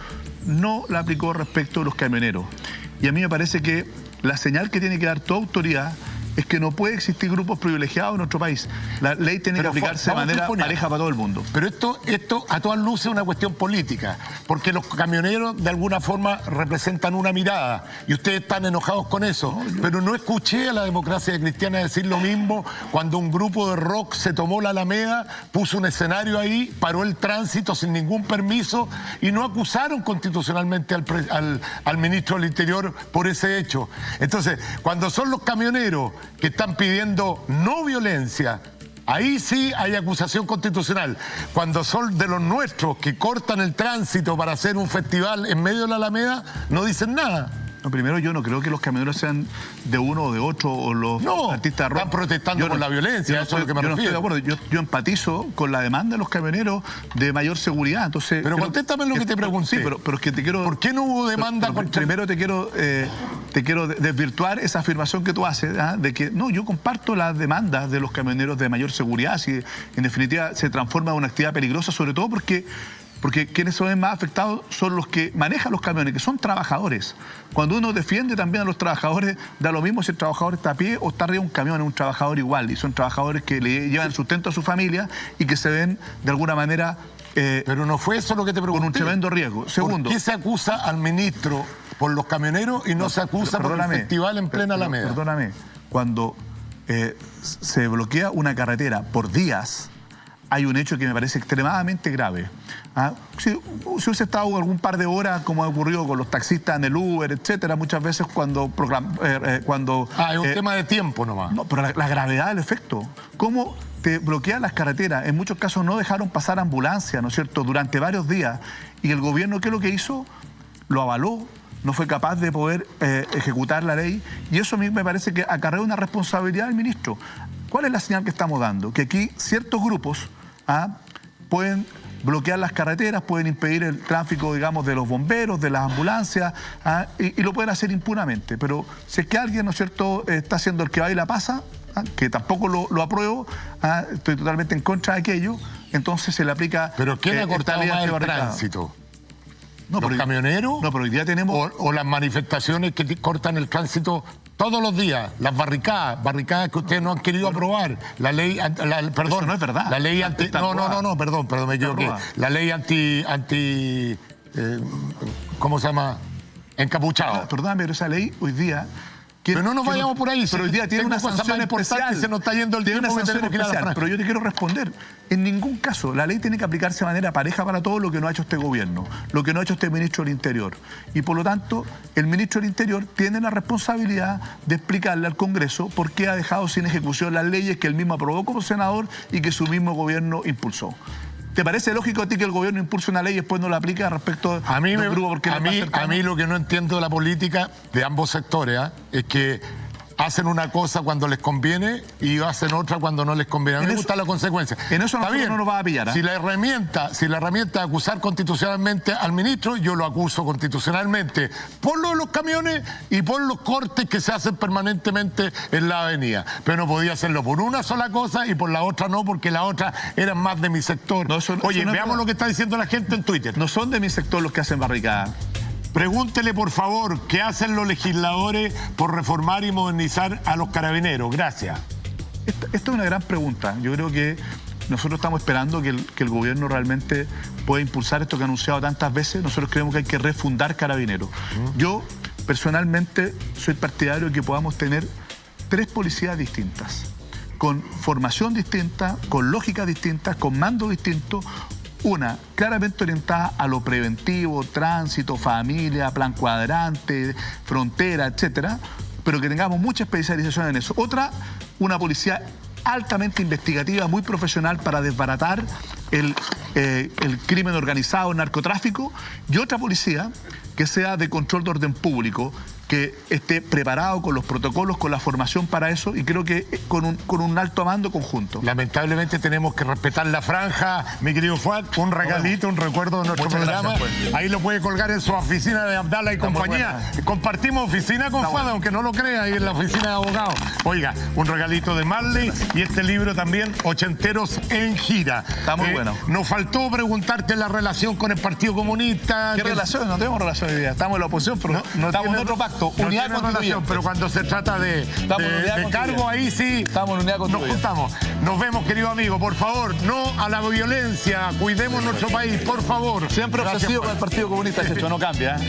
no la aplicó respecto de los camioneros. Y a mí me parece que la señal que tiene que dar toda autoridad es que no puede existir grupos privilegiados en nuestro país. La ley tiene que aplicarse de manera pareja para todo el mundo. Pero esto a todas luces es una cuestión política, porque los camioneros de alguna forma representan una mirada y ustedes están enojados con eso. Pero no escuché a la democracia cristiana decir lo mismo cuando un grupo de rock se tomó la Alameda, puso un escenario ahí, paró el tránsito sin ningún permiso y no acusaron constitucionalmente al ministro del Interior por ese hecho. Entonces, cuando son los camioneros que están pidiendo no violencia, ahí sí hay acusación constitucional. Cuando son de los nuestros que cortan el tránsito para hacer un festival en medio de la Alameda, no dicen nada. No, primero, yo no creo que los camioneros sean de uno o de otro, o los artistas rock. Están protestando por la violencia, eso es lo que me refiero. No estoy de acuerdo. Yo empatizo con la demanda de los camioneros de mayor seguridad. Entonces, pero contéstame lo que te pregunté. Sí, pero es que te quiero... ¿Por qué no hubo demanda contra...? Primero te quiero desvirtuar esa afirmación que tú haces, de que, no, yo comparto las demandas de los camioneros de mayor seguridad, si en definitiva se transforma en una actividad peligrosa, sobre todo porque quienes son más afectados son los que manejan los camiones, que son trabajadores. Cuando uno defiende también a los trabajadores, da lo mismo si el trabajador está a pie o está arriba de un camión, es un trabajador igual. Y son trabajadores que le llevan sustento a su familia y que se ven de alguna manera... pero no fue eso lo que te pregunté. Con un tremendo riesgo. Segundo, ¿por qué se acusa al ministro por los camioneros y no se acusa por el festival en plena Alameda? Perdóname, cuando se bloquea una carretera por días, hay un hecho que me parece extremadamente grave. Si hubiese estado algún par de horas, como ha ocurrido con los taxistas en el Uber, etcétera, muchas veces cuando es un tema de tiempo nomás. No, pero la gravedad del efecto. ¿Cómo te bloquean las carreteras? En muchos casos no dejaron pasar ambulancia, ¿no es cierto?, durante varios días. Y el gobierno, ¿qué es lo que hizo? Lo avaló. No fue capaz de poder ejecutar la ley. Y eso a mí me parece que acarrea una responsabilidad del ministro. ¿Cuál es la señal que estamos dando? Que aquí ciertos grupos pueden bloquear las carreteras, pueden impedir el tráfico, digamos, de los bomberos, de las ambulancias, y lo pueden hacer impunemente. Pero si es que alguien, ¿no es cierto?, está haciendo el que va y la pasa, que tampoco lo apruebo, estoy totalmente en contra de aquello, entonces se le aplica... ¿Pero quién ha cortado más el tránsito? ¿Los camioneros? No, pero hoy día tenemos... O las manifestaciones que cortan el tránsito todos los días, las barricadas que ustedes no han querido aprobar, la ley, perdón, eso no es verdad. La ley anti, perdón, me equivoqué. La ley anti ¿cómo se llama? Encapuchado. Perdón, pero esa ley hoy día... Pero no nos vayamos por ahí. Pero hoy día tiene una sanción especial. Se nos está yendo el tiempo que tenemos que ir a la franja. Pero yo te quiero responder. En ningún caso. La ley tiene que aplicarse de manera pareja para todo lo que no ha hecho este gobierno, lo que no ha hecho este ministro del Interior. Y por lo tanto, el ministro del Interior tiene la responsabilidad de explicarle al Congreso por qué ha dejado sin ejecución las leyes que él mismo aprobó como senador y que su mismo gobierno impulsó. ¿Te parece lógico a ti que el gobierno impulse una ley y después no la aplica respecto a mí a mí lo que no entiendo de la política de ambos sectores es que hacen una cosa cuando les conviene y hacen otra cuando no les conviene. A mí me gusta la consecuencia. En eso no nos va a pillar. Si la herramienta es acusar constitucionalmente al ministro, yo lo acuso constitucionalmente por lo de los camiones y por los cortes que se hacen permanentemente en la avenida. Pero no podía hacerlo por una sola cosa y por la otra no, porque la otra eran más de mi sector. Oye, veamos lo que está diciendo la gente en Twitter. No son de mi sector los que hacen barricadas. Pregúntele, por favor, ¿qué hacen los legisladores por reformar y modernizar a los carabineros? Gracias. Esta es una gran pregunta. Yo creo que nosotros estamos esperando que el gobierno realmente pueda impulsar esto que ha anunciado tantas veces. Nosotros creemos que hay que refundar carabineros. Yo, personalmente, soy partidario de que podamos tener 3 policías distintas, con formación distinta, con lógica distinta, con mando distinto. Una, claramente orientada a lo preventivo, tránsito, familia, plan cuadrante, frontera, etcétera, pero que tengamos mucha especialización en eso. Otra, una policía altamente investigativa, muy profesional para desbaratar el crimen organizado, el narcotráfico, y otra policía que sea de control de orden público, que esté preparado con los protocolos, con la formación para eso, y creo que con un alto mando conjunto. Lamentablemente tenemos que respetar la franja, mi querido Fuad, un regalito, un recuerdo de nuestro programa. Gracias, pues. Ahí lo puede colgar en su oficina de Abdala y compañía. Compartimos oficina con Fuad, aunque no lo crea, ahí en la oficina de abogados. Oiga, un regalito de Marley y este libro también, Ochenteros en Gira. Está muy bueno. Nos faltó preguntarte la relación con el Partido Comunista. ¿Qué relación? No tenemos relación hoy día. Estamos en la oposición, pero no estamos en otro pacto. Unidad constituyente. Pero cuando se trata de cargo, ahí sí estamos en unidad constituyente. Nos juntamos. Nos vemos, querido amigo. Por favor, no a la violencia. Cuidemos nuestro país, por favor. Siempre obsesivo con el Partido Comunista, Checho, no cambia.